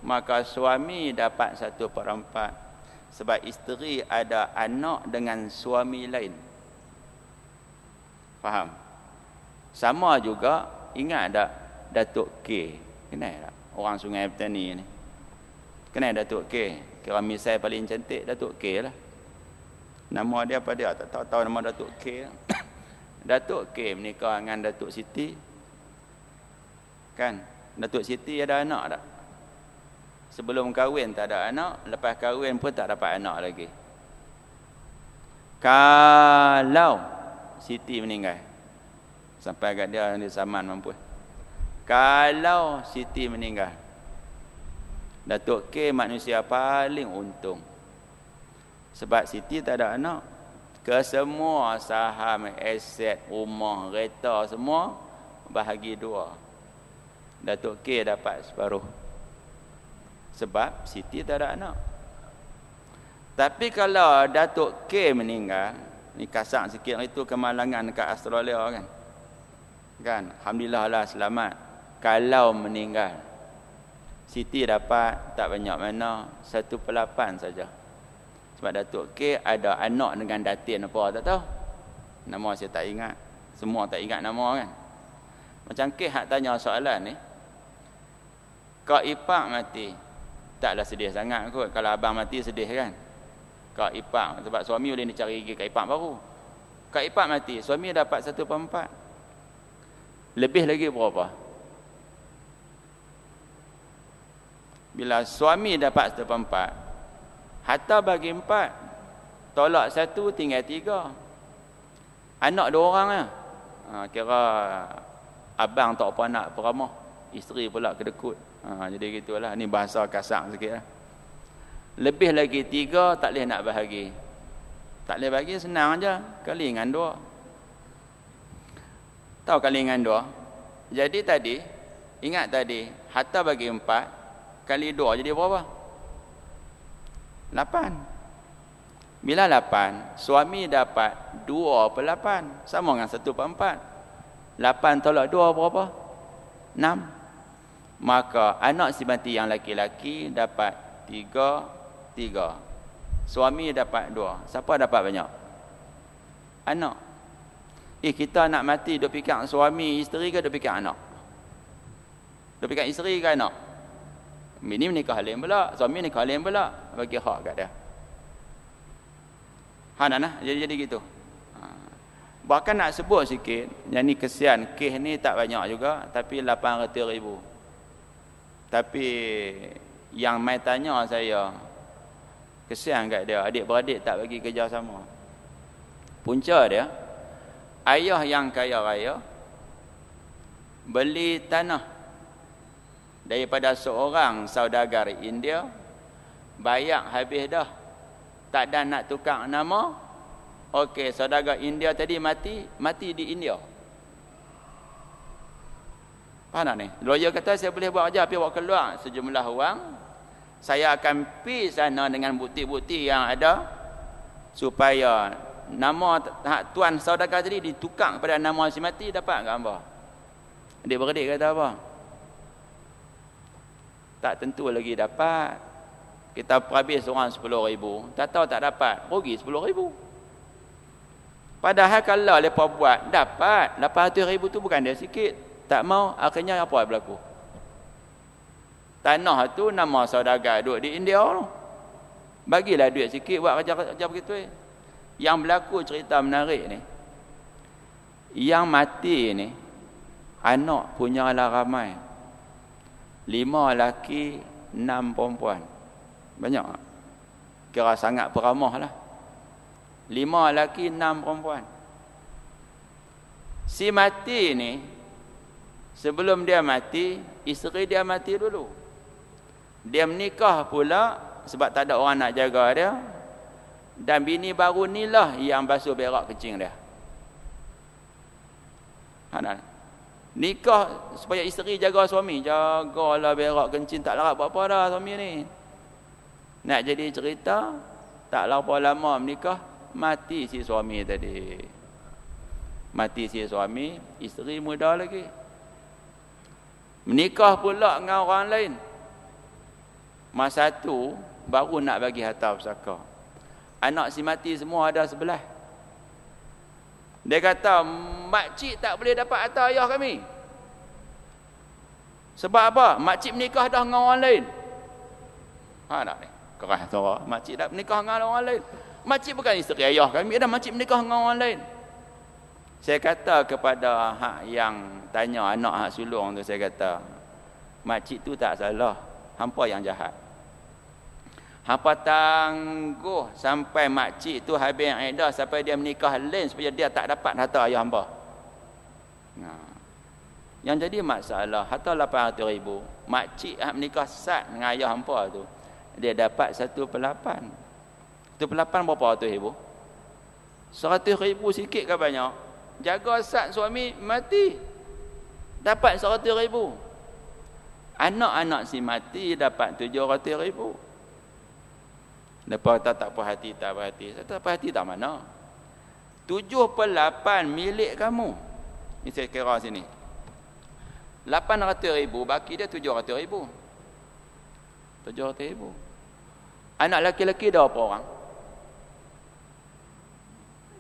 maka suami dapat 1/4. Sebab isteri ada anak dengan suami lain. Faham? Sama juga, ingat tak Datuk K? Kenal tak? Orang Sungai Petani ni. Kenal Datuk K? Kira misal paling cantik Datuk K lah. Nama dia apa dia? Tak tahu nama Datuk K. Datuk K menikah dengan Datuk Siti. Kan? Datuk Siti ada anak tak? Sebelum kahwin tak ada anak, lepas kahwin pun tak dapat anak lagi. Kalau Siti meninggal, sampai kat dia di Saman mampu. Kalau Siti meninggal, Datuk K manusia paling untung. Sebab Siti tak ada anak. Kesemua saham, aset, rumah, kereta semua bahagi 2. Datuk K dapat separuh. Sebab Siti tak ada anak. Tapi kalau Datuk K meninggal, ni kasar sikit, itu kemalangan dekat Australia kan. Kan? Alhamdulillah lah selamat. Kalau meninggal, Siti dapat tak banyak mana, 1/8 saja. Sebab Datuk K ada anak dengan Datin apa tak tahu. Nama saya tak ingat. Semua tak ingat nama kan. Macam K hak tanya soalan ni. Kak ipar mati, taklah sedih sangat kot. Kalau abang mati sedih kan. Kak ipar, sebab suami boleh cari gigi kak ipar baru. Kak ipar mati, suami dapat 1/4. Lebih lagi berapa? Bila suami dapat 1/4, harta bagi 4, tolak 1 tinggal 3. Anak 2 orang lah. Kira abang tak apa anak peramah, isteri pula kedekut. Jadi gitulah. Ni bahasa kasar sikit lah. Lebih lagi 3 tak boleh nak bahagi. Tak boleh bagi, senang aja. Kali dengan 2. Tahu kali dengan 2? Jadi tadi, ingat tadi, harta bagi 4 kali 2 jadi berapa? 8. Bila 8, suami dapat 2/8. Sama dengan 1/4. 8 tolak 2 berapa? 6. Maka anak si mati yang laki-laki dapat 3. Suami dapat 2. Siapa dapat banyak? Anak. Kita nak mati duk fikir suami isteri ke duk fikir anak? Duk fikir isteri ke anak? Bini menikah lain pula, suami nikah lain pula, bagi hak kat dia. Jadi gitu. Bahkan nak sebut sikit, yang ni kesian, kes ni tak banyak juga, tapi 800,000. Tapi yang mai tanya saya, kesian kat dia, adik-beradik tak bagi kerja sama. Punca dia, ayah yang kaya raya beli tanah daripada seorang saudagar India, bayar habis dah, tak ada nak tukar nama. Okey, saudagar India tadi mati di India. Faham tak ni? Lawyer kata saya boleh buat kerja, tapi buat keluar sejumlah wang, saya akan pergi sana dengan bukti-bukti yang ada supaya nama hak tuan saudagar tadi ditukar kepada nama si mati, dapat ke hamba? Adik-beradik kata apa? Tak tentu lagi dapat. Kita perhabis orang 10,000, tak tahu tak dapat, rugi 10,000. Padahal kalau mereka buat dapat 800,000 tu bukan dia sikit. Tak mau, akhirnya apa yang berlaku? Tanah tu nama saudagar duduk di India tu. Bagilah duit sikit buat kerja begitu. Yang berlaku cerita menarik ni, yang mati ni anak punya lah ramai, 5 lelaki 6 perempuan. Banyak tak? Kira sangat peramah lah. 5 lelaki 6 perempuan. Si mati ni, sebelum dia mati, isteri dia mati dulu. Dia menikah pula sebab tak ada orang nak jaga dia. Dan bini baru ni lah yang basuh berak kencing dia. Nikah supaya isteri jaga suami. Jagalah berak kencing, tak larat apa-apa dah suami ni. Nak jadi cerita, tak lama lama menikah, mati si suami tadi. Mati si suami, isteri muda lagi. Menikah pula dengan orang lain. Masa tu baru nak bagi harta pusaka. Anak si mati semua ada 11. Dia kata, makcik tak boleh dapat harta ayah kami. Sebab apa? Makcik menikah dah dengan orang lain. Nak ni? Keras suara. Makcik dah menikah dengan orang lain. Makcik bukan isteri ayah kami, dah makcik menikah dengan orang lain. Saya kata kepada hak yang tanya anak hak sulung tu, saya kata, makcik tu tak salah, hampa yang jahat. Hampa tangguh sampai makcik tu habis iddah, sampai dia menikah lain supaya dia tak dapat harta ayah hampa. Yang jadi masalah, harta 800,000, makcik menikah sat dengan ayah hampa tu, dia dapat 1/8. 1/8 berapa ratus ribu? 100,000 sikit ke banyak? Jaga sat suami mati, dapat 100,000. Anak-anak si mati dapat 700,000. Lepas tak puas hati, tak puas hati. Saya tak puas hati tak mana? 7/8 milik kamu. Ini saya kira sini. 800,000 baki dia 700,000. 700,000. Anak laki-laki dah berapa orang?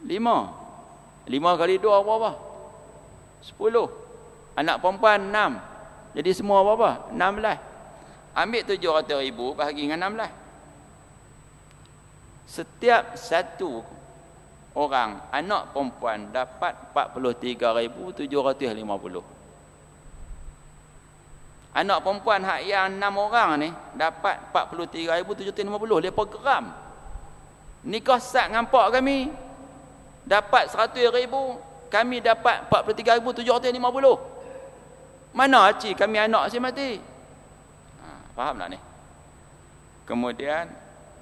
5. 5 kali 2 berapa? 10. Anak perempuan 6. Jadi semua berapa? 16. Ambil 700,000 bahagi dengan 16. Setiap satu orang anak perempuan dapat 43,750. Anak perempuan hak yang 6 orang ni dapat 43,750. Dia program. Nikah sat dengan pak kami dapat 100,000, kami dapat 43,750. Mana cik kami anak si mati? Faham tak ni? Kemudian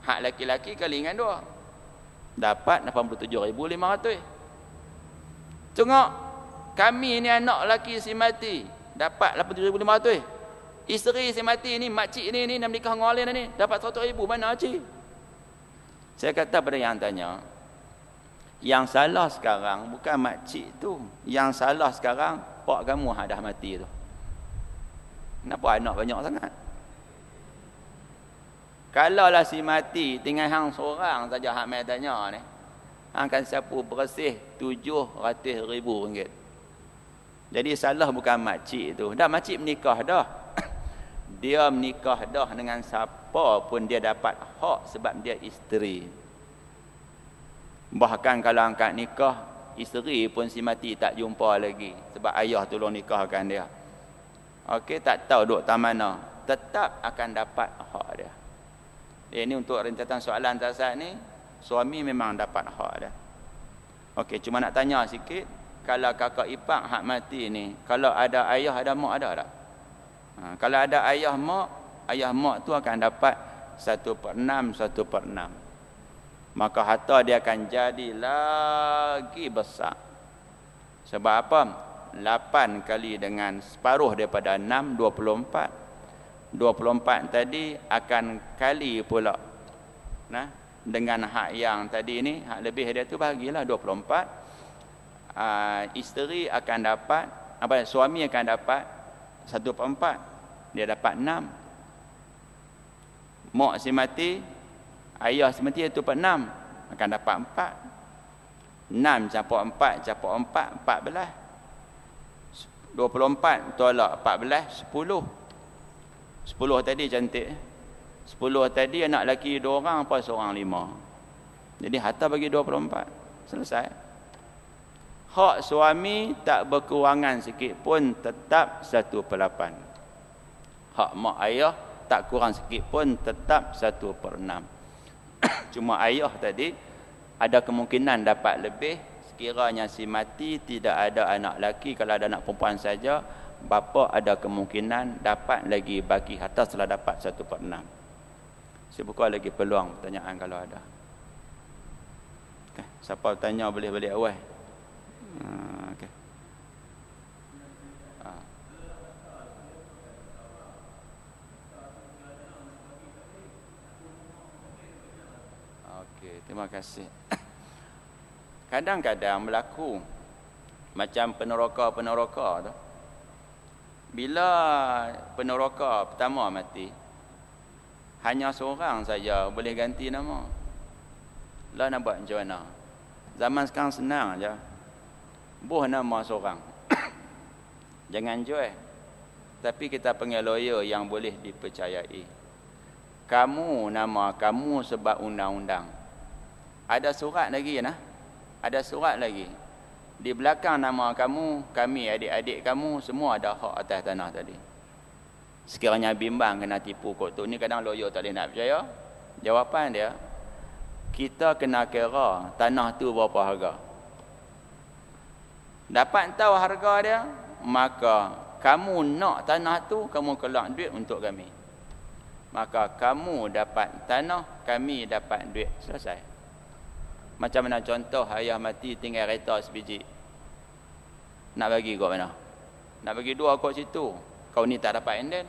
hak laki-laki kali dengan 2 dapat 87,500. Tengok, kami ni anak laki si mati dapat 87,500. Isteri si mati ni, makcik ni nak menikah dengan orang lain ni dapat 100,000. Mana cik? Saya kata pada yang tanya, yang salah sekarang bukan makcik tu, yang salah sekarang pak kamu dah mati tu. Kenapa anak banyak sangat? Kalaulah si mati tinggal hang seorang saja hak mai tanya ni, hang akan sapu bersih 700,000 ringgit. Jadi salah bukan makcik tu. Dah makcik menikah dah. Dia menikah dah dengan siapa pun dia dapat hak sebab dia isteri. Bahkan kalau angkat nikah, isteri pun si mati tak jumpa lagi sebab ayah tolong nikahkan dia. Okey, tak tahu duduk tak mana, tetap akan dapat hak dia. Ini untuk rentetan soalan saat ni, suami memang dapat hak dia. Okey, cuma nak tanya sikit, kalau kakak ipar hak mati ni, kalau ada ayah ada mak ada tak? Kalau ada ayah mak tu akan dapat 1/6, 1/6. Maka harta dia akan jadi lagi besar. Sebab apa? 8 kali dengan separuh daripada 6, 24. 24 tadi akan kali pula. Nah, dengan hak yang tadi ni, hak lebih dia tu bahagilah 24. Isteri akan dapat, suami akan dapat 1/4, dia dapat 6. Mak si mati, ayah si mati itu 6, akan dapat 4. 6 campur 4 campur 4, 14. 24 tolak 14, 10. 10 tadi cantik. 10 tadi anak lelaki 2 orang, apa seorang 5. Jadi harta bagi 24. Selesai. Hak suami tak berkurangan sikit pun, tetap 1/8. Hak mak ayah tak kurang sikit pun, tetap 1/6. Cuma ayah tadi ada kemungkinan dapat lebih sekiranya si mati tidak ada anak lelaki. Kalau ada anak perempuan saja, bapa ada kemungkinan dapat lagi bagi harta setelah dapat 1/6. Saya buka lagi peluang pertanyaan kalau ada. Okay. Siapa tanya boleh balik awal. Okay. Okey, terima kasih. Kadang-kadang berlaku macam peneroka tu. Bila peneroka pertama mati, hanya seorang saja boleh ganti nama. Lah nak buat macam mana? Zaman sekarang senang aja. Buh nama seorang. Jangan jual. Tapi kita panggil lawyer yang boleh dipercayai. Kamu, nama kamu sebab undang-undang. Ada surat lagi nah. Ada surat lagi. Di belakang nama kamu, kami adik-adik kamu semua ada hak atas tanah tadi. Sekiranya bimbang kena tipu kot tu, ni kadang lawyer tak boleh nak percaya. Jawapan dia, kita kena kira tanah tu berapa harga. Dapat tahu harga dia, maka kamu nak tanah tu, kamu keluar duit untuk kami. Maka kamu dapat tanah, kami dapat duit. Selesai. Macam mana contoh ayah mati tinggal kereta sebiji. Nak bagi kot mana? Nak bagi 2 kot situ. Kau ni tak dapat enden.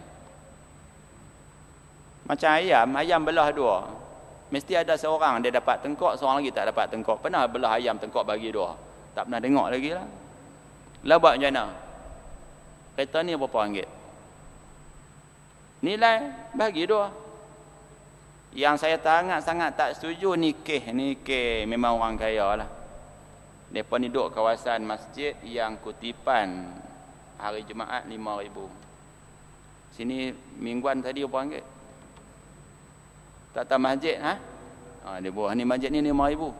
Macam ayam belah 2. Mesti ada seorang dia dapat tengkok, seorang lagi tak dapat tengkok. Pernah belah ayam tengkok bagi 2? Tak pernah tengok lagi lah. Lah buat macam mana? Kereta ni berapa ringgit? Nilai bagi 2. Yang saya sangat tak setuju ni kes memang orang kaya lah. Mereka ni duduk kawasan masjid yang kutipan hari Jumaat 5,000. Sini mingguan tadi berapa ringgit? Tak tahu masjid ha? Dia buat ni masjid ni 5,000.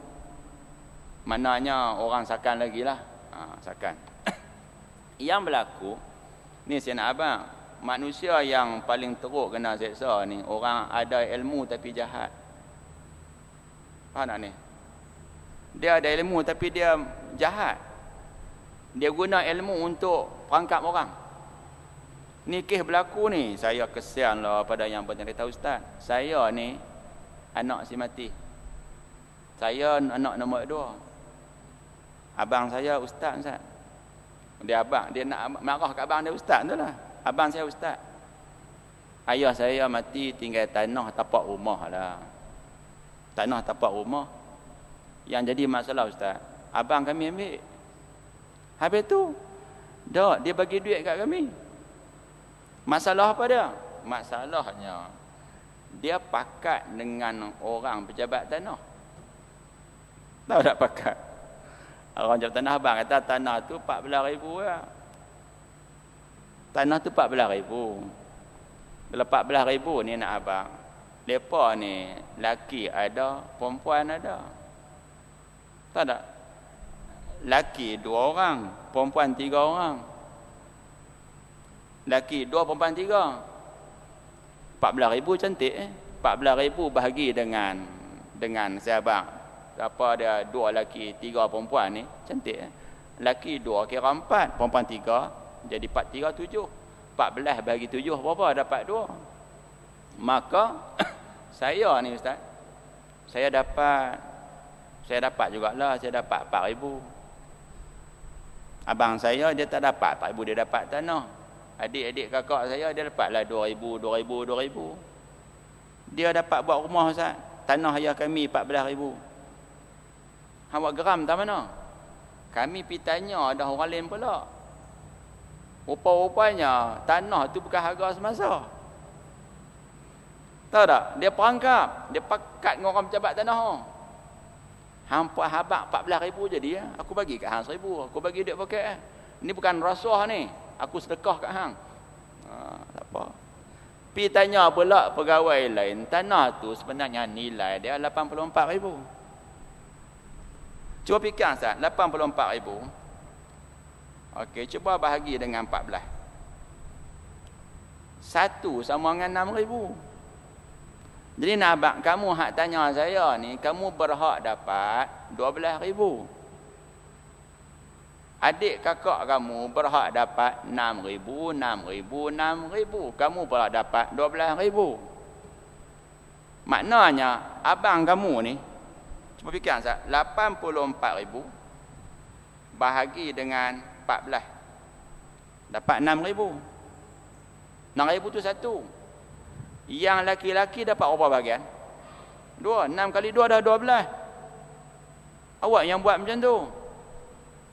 Maknanya orang sakan lagi lah. Sakan. Yang berlaku ni saya nak abang, manusia yang paling teruk kena seksa ni orang ada ilmu tapi jahat. Faham tak ni? Dia ada ilmu tapi dia jahat. Dia guna ilmu untuk perangkap orang. Ni kes berlaku ni, saya kesian lah pada yang bercerita ustaz. Saya ni anak si mati. Saya anak nombor 2. Abang saya ustaz. Dia nak marah kat abang dia ustaz tu lah. Abang saya ustaz. Ayah saya mati tinggal tanah tapak rumah lah. Tanah tapak rumah. Yang jadi masalah ustaz, abang kami ambil. Habis tu dia bagi duit kat kami. Masalah apa dia? Masalahnya dia pakat dengan orang pejabat tanah. Tahu tak pakat? Orang pejabat tanah abang kata tanah tu 14,000 ya. Tanah tu 14,000. Kalau 14,000 ni nak abang. Depa ni laki ada, perempuan ada. Tahu tak? Laki 2 orang, perempuan 3 orang. Laki 2, perempuan 3. 14,000 cantik 14,000 bahagi dengan sahabat. Apa dia 2 laki 3 perempuan ni cantik. Laki 2 kira 4, perempuan 3, jadi 4 3 7. 14 bagi 7 berapa? Dapat 2. Maka saya ni ustaz, saya dapat jugalah, saya dapat 4,000. Abang saya dia tak dapat 4,000, dia dapat tanah. Adik-adik kakak saya dia dapatlah 2,000. Dia dapat buat rumah ustaz. tanah ayah kami 14,000. Hang buat geram tak mana? Kami pi tanya dah orang lain pula. Rupa-rupanya tanah tu bukan harga semasa. Tahu tak? Dia perangkap, dia pakat dengan orang pejabat tanah. Hang habaq 14,000 jadi ya. Aku bagi kat hang 1,000. Aku bagi duit poket. Ni bukan rasuah ni. Aku sedekah kat hang. Tak apa. Pi tanya pula pegawai lain, tanah tu sebenarnya nilai dia 84,000. Cuba fikir Ustaz, 84,000. Okey, cuba bahagi dengan 14. Satu sama dengan 6,000. Jadi nak abang kamu hak tanya saya ni, kamu berhak dapat 12,000. Adik kakak kamu berhak dapat 6,000, 6,000, 6,000. Kamu berhak dapat 12,000. Maknanya abang kamu ni, cuba fikir Ustaz, 84,000 bahagi dengan 14. Dapat 6,000. 6,000 tu satu. Yang laki-laki dapat berapa bahagian? 2. 6 kali 2 dah 12. Awak yang buat macam tu.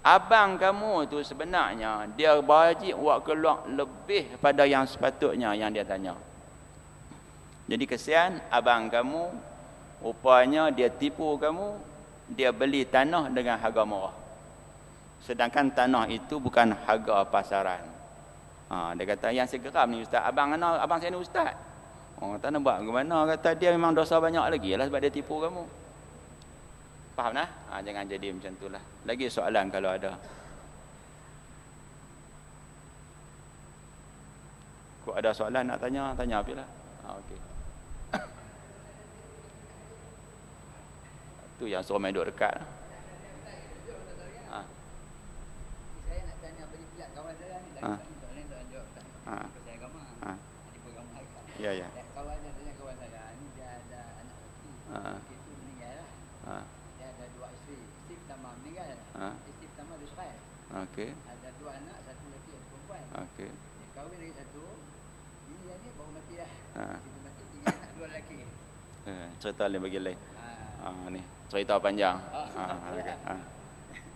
Abang kamu tu sebenarnya dia wajib buat keluar lebih pada yang sepatutnya yang dia tanya. Jadi kesian abang kamu, rupanya dia tipu kamu, dia beli tanah dengan harga murah. Sedangkan tanah itu bukan harga pasaran. Dia kata yang saya geram ni ustaz, abang saya ni ustaz. Tak nak buat bagaimana, kata dia memang dosa banyak lagi lah sebab dia tipu kamu. Faham nah? Jangan jadi macam itulah. Lagi soalan kalau ada. Kau ada soalan nak tanya, tanya apalah. Okey. Tu yang suruh main duduk dekat. Saya nak tanya bagi pihak kawan saya ni dah soalan tak jawab tak. Saya agama. Di program Haikal. Ya. Kawan saya tanya kawan saya ni dia ada anak lelaki. Itu meninggal lah. Dia ada 2 isteri. Isteri pertama meninggal. Isteri pertama dia cerai. Okey. Ada 2 anak, satu lelaki, satu perempuan. Okey. Dia kahwin lagi satu. Ini yang ni baru mati dah. Dia mati tinggal anak 2 lelaki. Cerita lain bagi lain. Ni cerita panjang. Okay.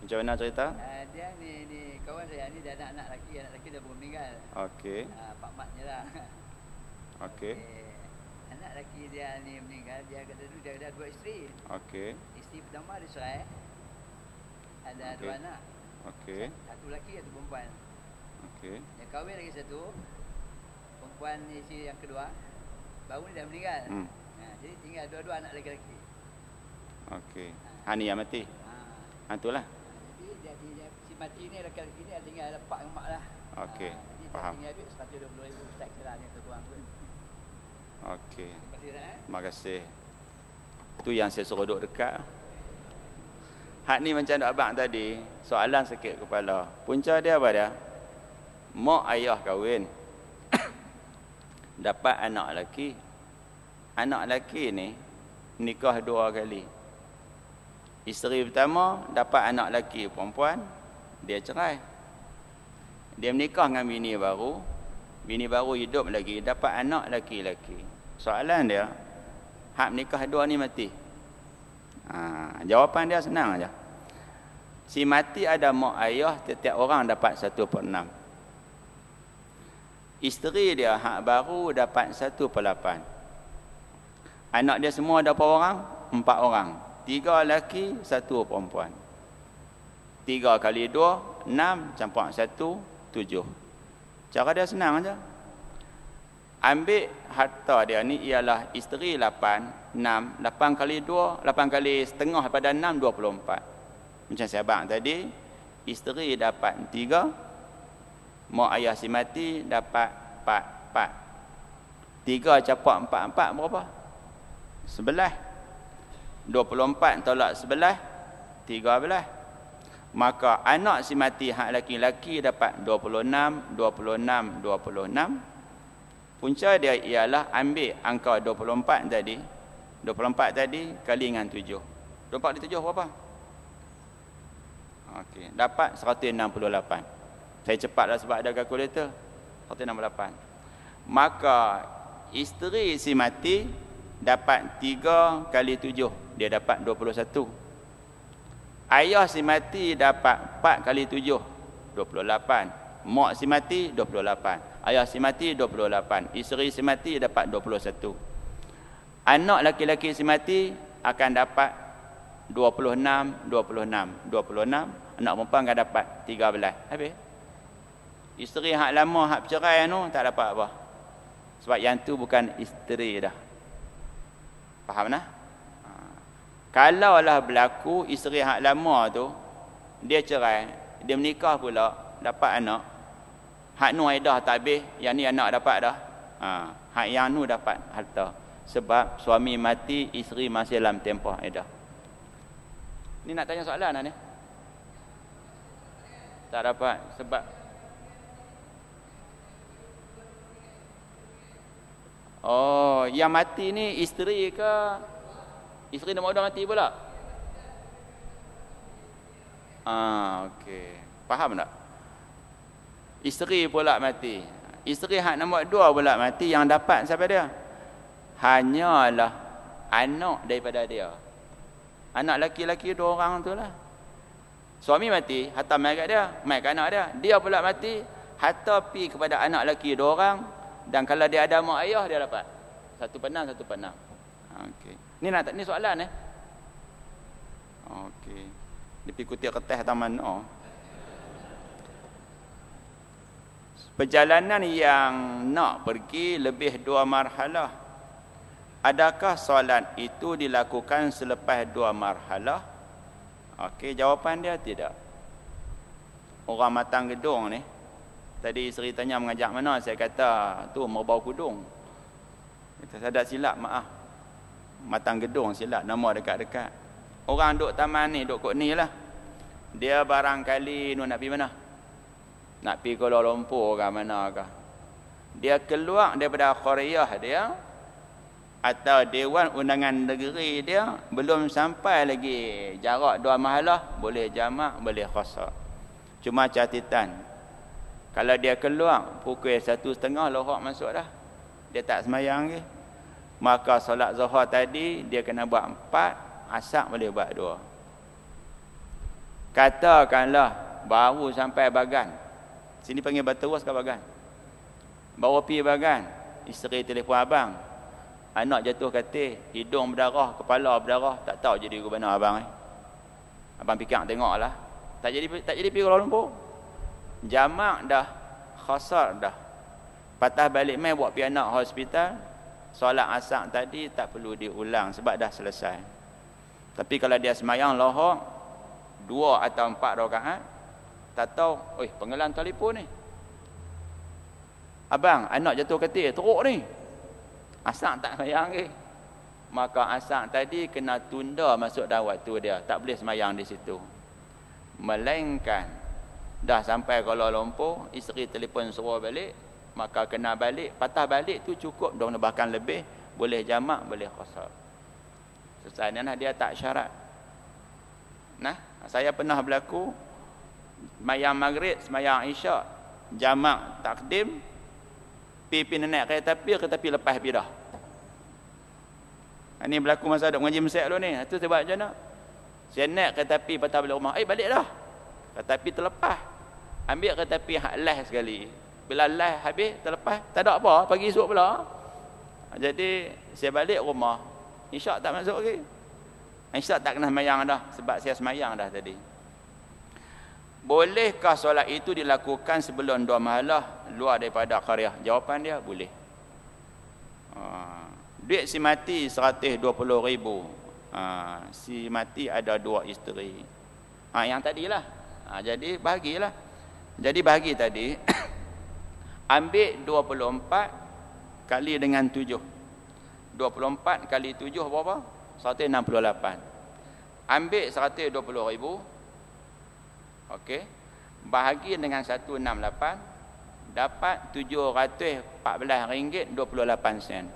Macam mana cerita? Dia ni kawan saya ni dia ada anak lelaki dah baru meninggal. Okey. Pak matnya lah. Okey. Anak lelaki dia ni meninggal, dia ada 2 isteri. Okey. Isteri pertama dia cerai. Ada 2 anak. Okey. Satu lelaki, satu perempuan. Okey. Dia kahwin lagi satu. Perempuan isteri yang kedua baru ni dah meninggal. Jadi tinggal 2 anak lelaki. Okey. Ni yang mati. Itulah. Jadi dia si mati ni lelaki ni tinggal lepak dengan mak lah. Okey. Jadi Faham. dia tinggal duit 120,000 setax lah ni kurang pun. Okey. Terima kasih dah. Terima kasih. Tu yang saya suruh duduk dekat. Hak ni macam duk abang tadi, soalan sikit kepala. Punca dia apa dia? Mak ayah kahwin. Dapat anak lelaki. Anak lelaki ni nikah 2 kali. Isteri pertama dapat anak lelaki perempuan, dia cerai. Dia menikah dengan bini baru. Bini baru hidup lagi, dapat anak lelaki-lelaki. Soalan dia, hak menikah 2 ni mati. Jawapan dia senang aja. Si mati ada mak ayah, setiap orang dapat 1/6. Isteri dia hak baru dapat 1/8. Anak dia semua ada berapa orang? 4 orang. 3 lelaki, 1 perempuan. 3 kali 2, 6, campur 1, 7. Cara dia senang aja. Ambil harta dia ni ialah isteri 8, 6, 8 kali 2, 8 kali setengah pada 6, 24. Macam saya abang tadi, isteri dapat 3, mak ayah si mati dapat 4. 3 campur 4, 4 berapa? 11. 24 tolak 11, 13. Maka anak si mati hak laki-laki dapat 26, 26, 26. Punca dia ialah ambil angka 24 tadi. 24 tadi kali dengan 7. 24 kali 7 berapa? Okey, dapat 168. Saya cepatlah sebab ada kalkulator. 168. Maka isteri si mati dapat 3 kali 7, dia dapat 21. Ayah si mati dapat 4 kali 7, 28. Mak si mati 28. Ayah si mati 28. Isteri si mati dapat 21. Anak laki-laki si mati akan dapat 26, 26, 26. Anak perempuan akan dapat 13. Habis. Isteri hak lama, hak bercerai tu tak dapat apa. Sebab yang tu bukan isteri dah. Faham nah? Kalaulah berlaku isteri hak lama tu dia cerai, dia menikah pula, dapat anak. Hak nu aidah tak habis, yang ni anak dapat dah. Hak yang nu dapat harta. Sebab suami mati, isteri masih dalam tempoh aidah. Ni nak tanya soalan ni? Tak dapat sebab yang mati ni isteri ke? Isteri nombor 2 mati pula? Okey. Faham tak? Isteri pula mati. Isteri hak nombor 2 pula mati, yang dapat siapa dia? Hanyalah anak daripada dia. Anak laki-laki 2 orang tu lah. Suami mati, harta mai kat dia, mai kat anak dia. Dia pula mati, harta pi kepada anak laki 2 orang. Dan kalau dia ada mak ayah, dia dapat 1/6, 1/6. Okey. Ni soalan Okey. Dia pergi kutip kertas taman Perjalanan yang nak pergi lebih 2 marhalah. Adakah solat itu dilakukan selepas 2 marhalah? Okey, jawapan dia tidak. Orang matang gedung ni, tadi isteri tanya mengajak mana, saya kata tu Merbau Kudung. Kita sadar silap, maaf. Matang gedung silap, nama dekat-dekat. Orang duk taman ni, duk kot ni lah. Dia barangkali nak pergi mana? Nak pergi Kuala Lumpur ke mana ke? Dia keluar daripada Korea dia, atau Dewan Undangan Negeri dia, belum sampai lagi jarak 2 mahalah, boleh jamak, boleh qasar. Cuma catatan, kalau dia keluar pukul 1:30 lohak masuk dah, dia tak semayang ke, maka solat zuhur tadi dia kena buat 4, asar boleh buat 2. Katakanlah baru sampai Bagan, sini panggil Batu Ros ke Bagan, baru pergi Bagan, isteri telefon abang, anak jatuh katil, hidung berdarah, kepala berdarah, tak tahu jadi ke mana abang Abang fikir tengoklah, tak jadi pergi Kuala Lumpur. Jamak dah, khasar dah. Patah balik mai buat pergi anak hospital. Solat asar tadi tak perlu diulang sebab dah selesai. Tapi kalau dia semayang lohak 2 atau 4 rakaat, tak tahu, penggelan telefon ni, abang anak jatuh katil teruk ni, asar tak semayang ke, maka asar tadi kena tunda masuk dalam waktu dia, tak boleh semayang di situ. Melainkan dah sampai Kuala Lumpur, isteri telefon suruh balik, maka kena balik. Patah balik tu cukup, bahkan lebih, boleh jamak, boleh qasar. Sesanya dia tak syarat. Saya pernah berlaku semayang maghrib, semayang isyak, jamak takdim, pergi naik kereta api lepas pergi dah. Ini berlaku masa duk mengaji mesek dulu ni. Itu sebab macam mana? Saya naik kereta api patah balik rumah. Balik dah. Kereta api terlepas. Ambil kereta api hak last sekali. Bila last habis, terlepas, tak ada apa. Pagi esok pula. Jadi, saya balik rumah. Isyak tak masuk lagi. Isyak tak kena semayang dah. Sebab saya semayang dah tadi. Bolehkah solat itu dilakukan sebelum 2 mahalah luar daripada qaryah? Jawapan dia, boleh. Duit si mati 120,000. Si mati ada 2 isteri. Yang tadilah. Jadi bahagilah. Jadi bahagi tadi ambil 24 kali dengan 7. 24 kali 7 berapa? 168. Ambil 120,000. Okey. Bahagi dengan 168, dapat RM714.28.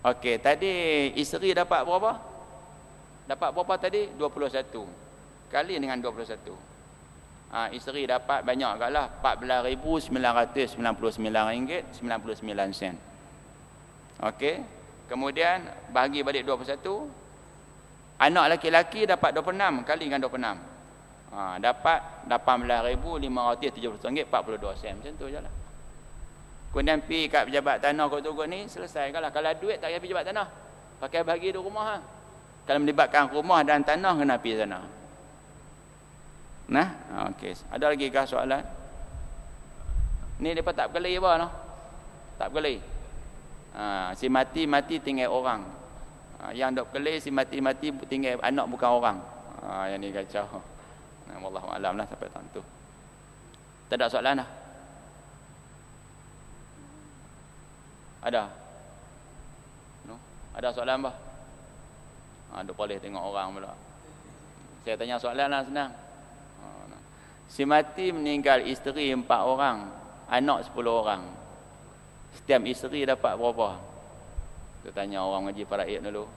Okey, tadi isteri dapat berapa? Dapat berapa tadi? 21. Kali dengan 21. Isteri dapat banyak kalah, RM14,999.99. Okey. Kemudian bahagi balik 21. Anak laki-laki dapat 26 kali dengan 26. Dapat RM18,570 42 sen. Macam tu je lah. Kemudian pergi kat pejabat tanah kot ni, selesai kan lah. Kalau duit tak payah pergi pejabat tanah, pakai bahagi 2 rumah. Kalau melibatkan rumah dan tanah, kena pergi sana. Nah, okey. Ada lagi kah soalan? Ni depa tak berkelahi apa noh? Tak berkelahi. Si mati tinggal orang. Yang dok berkelahi si mati tinggal anak bukan orang. Yang ni kacau. Wallahu alam lah sampai tentu. Tak ada soalan dah. Ada? No? Ada soalan bah? Dok boleh tengok orang pula. Saya tanya soalan lah senang. Si mati meninggal isteri 4 orang, anak 10 orang. Setiap isteri dapat berapa? Kita tanya orang ngaji faraid dulu.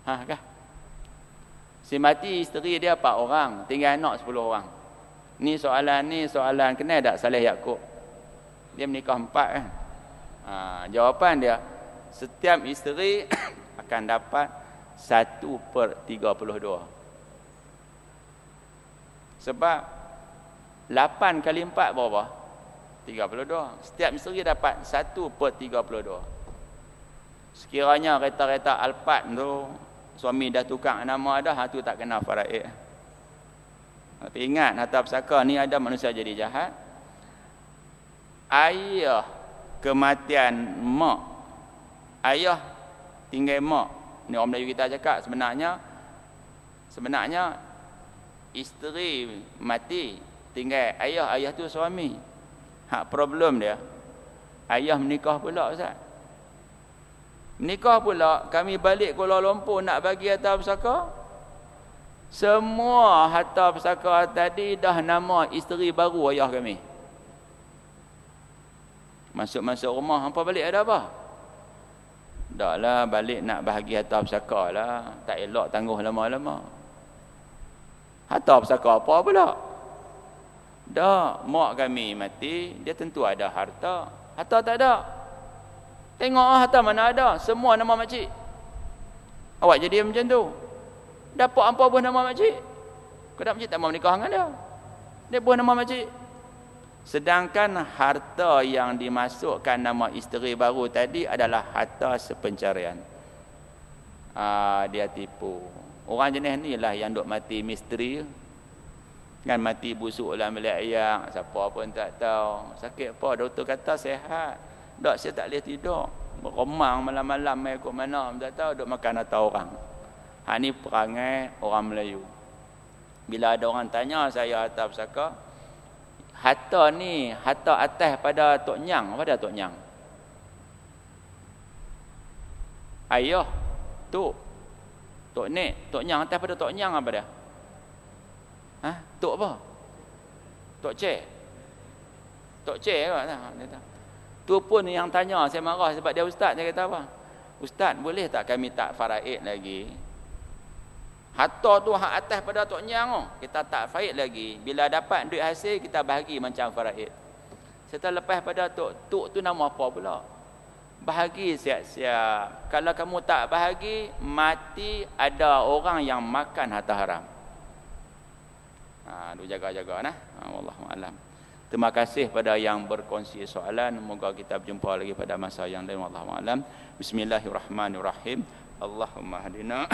Kah? Si mati isteri dia 4 orang, tinggal anak 10 orang. Ni soalan kenal tak Saleh Yaakob? Dia menikah 4 kan? Jawapan dia, setiap isteri akan dapat 1/32. Sebab 8 kali 4 berapa? 32. Setiap isteri dapat 1/32. Sekiranya kereta-kereta Alphard tu suami dah tukar nama dah, tu tak kena faraid. Tapi ingat, harta pusaka ni ada manusia jadi jahat. Ayah kematian mak, ayah tinggal mak. Ni orang Melayu kita cakap sebenarnya isteri mati tinggal ayah tu suami. Hak problem dia, ayah menikah pula Ustaz. Menikah pula, kami balik Kuala Lumpur nak bagi harta pusaka. Semua harta pusaka tadi dah nama isteri baru ayah kami. Masuk rumah, hampa balik ada apa? Dah lah, balik nak bahagi harta pusaka lah. Tak elok tangguh lama-lama. Harta pusaka apa pula? Dah, mak kami mati, dia tentu ada harta. Harta tak ada. Tengok harta mana ada, semua nama makcik. Awak jadi macam tu. Dapat apa pun nama makcik. Kau tak makcik tak mau menikah dengan dia. Dia pun nama makcik. Sedangkan harta yang dimasukkan nama isteri baru tadi adalah harta sepencarian. Dia tipu. Orang jenis ni lah yang duk mati misteri. Kan mati busuk dalam bilik ayak, siapa pun tak tahu. Sakit apa? Doktor kata sehat. Dok saya tak boleh tidur. Beromang malam-malam mai kok mana tak tahu, duk makan harta orang. Ni perangai orang Melayu. Bila ada orang tanya saya harta pusaka, harta ni harta atas pada Tok Nyang. Apa dia Tok Nyang? Ayah, Tok Nek, Tok Nyang atas pada Tok Nyang apa dia? Tok apa? Tok Cik. Tok Cik ke? Tu pun yang tanya, saya marah sebab dia ustaz. Dia kata apa? Ustaz, boleh tak kami tak faraid lagi? Harta tu hak atas pada Tok Nyang. Kita tak faraid lagi. Bila dapat duit hasil, kita bahagi macam faraid. Setelah lepas pada Tok tu nama apa pula? Bahagi siap-siap. Kalau kamu tak bahagi, mati ada orang yang makan harta haram. Duk jaga-jaga nah. Wallahu a'lam. Terima kasih pada yang berkongsi soalan. Moga kita berjumpa lagi pada masa yang lain. Wallahu a'lam. Bismillahirrahmanirrahim. Allahumma hadina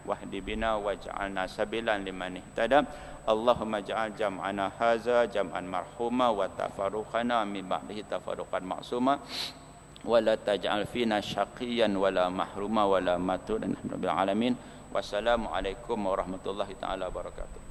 wahdi bina waj'alna sabilan liman ihtada. Allahumma ja'al jam'ana haza jam'an marhuma wa tafarruqana min ba'dihi tafarruqan ma'suma wa la taj'al fina syaqiyan wa la mahruma wa la matrudan rabbil alamin. Wassalamualaikum warahmatullahi taala wabarakatuh.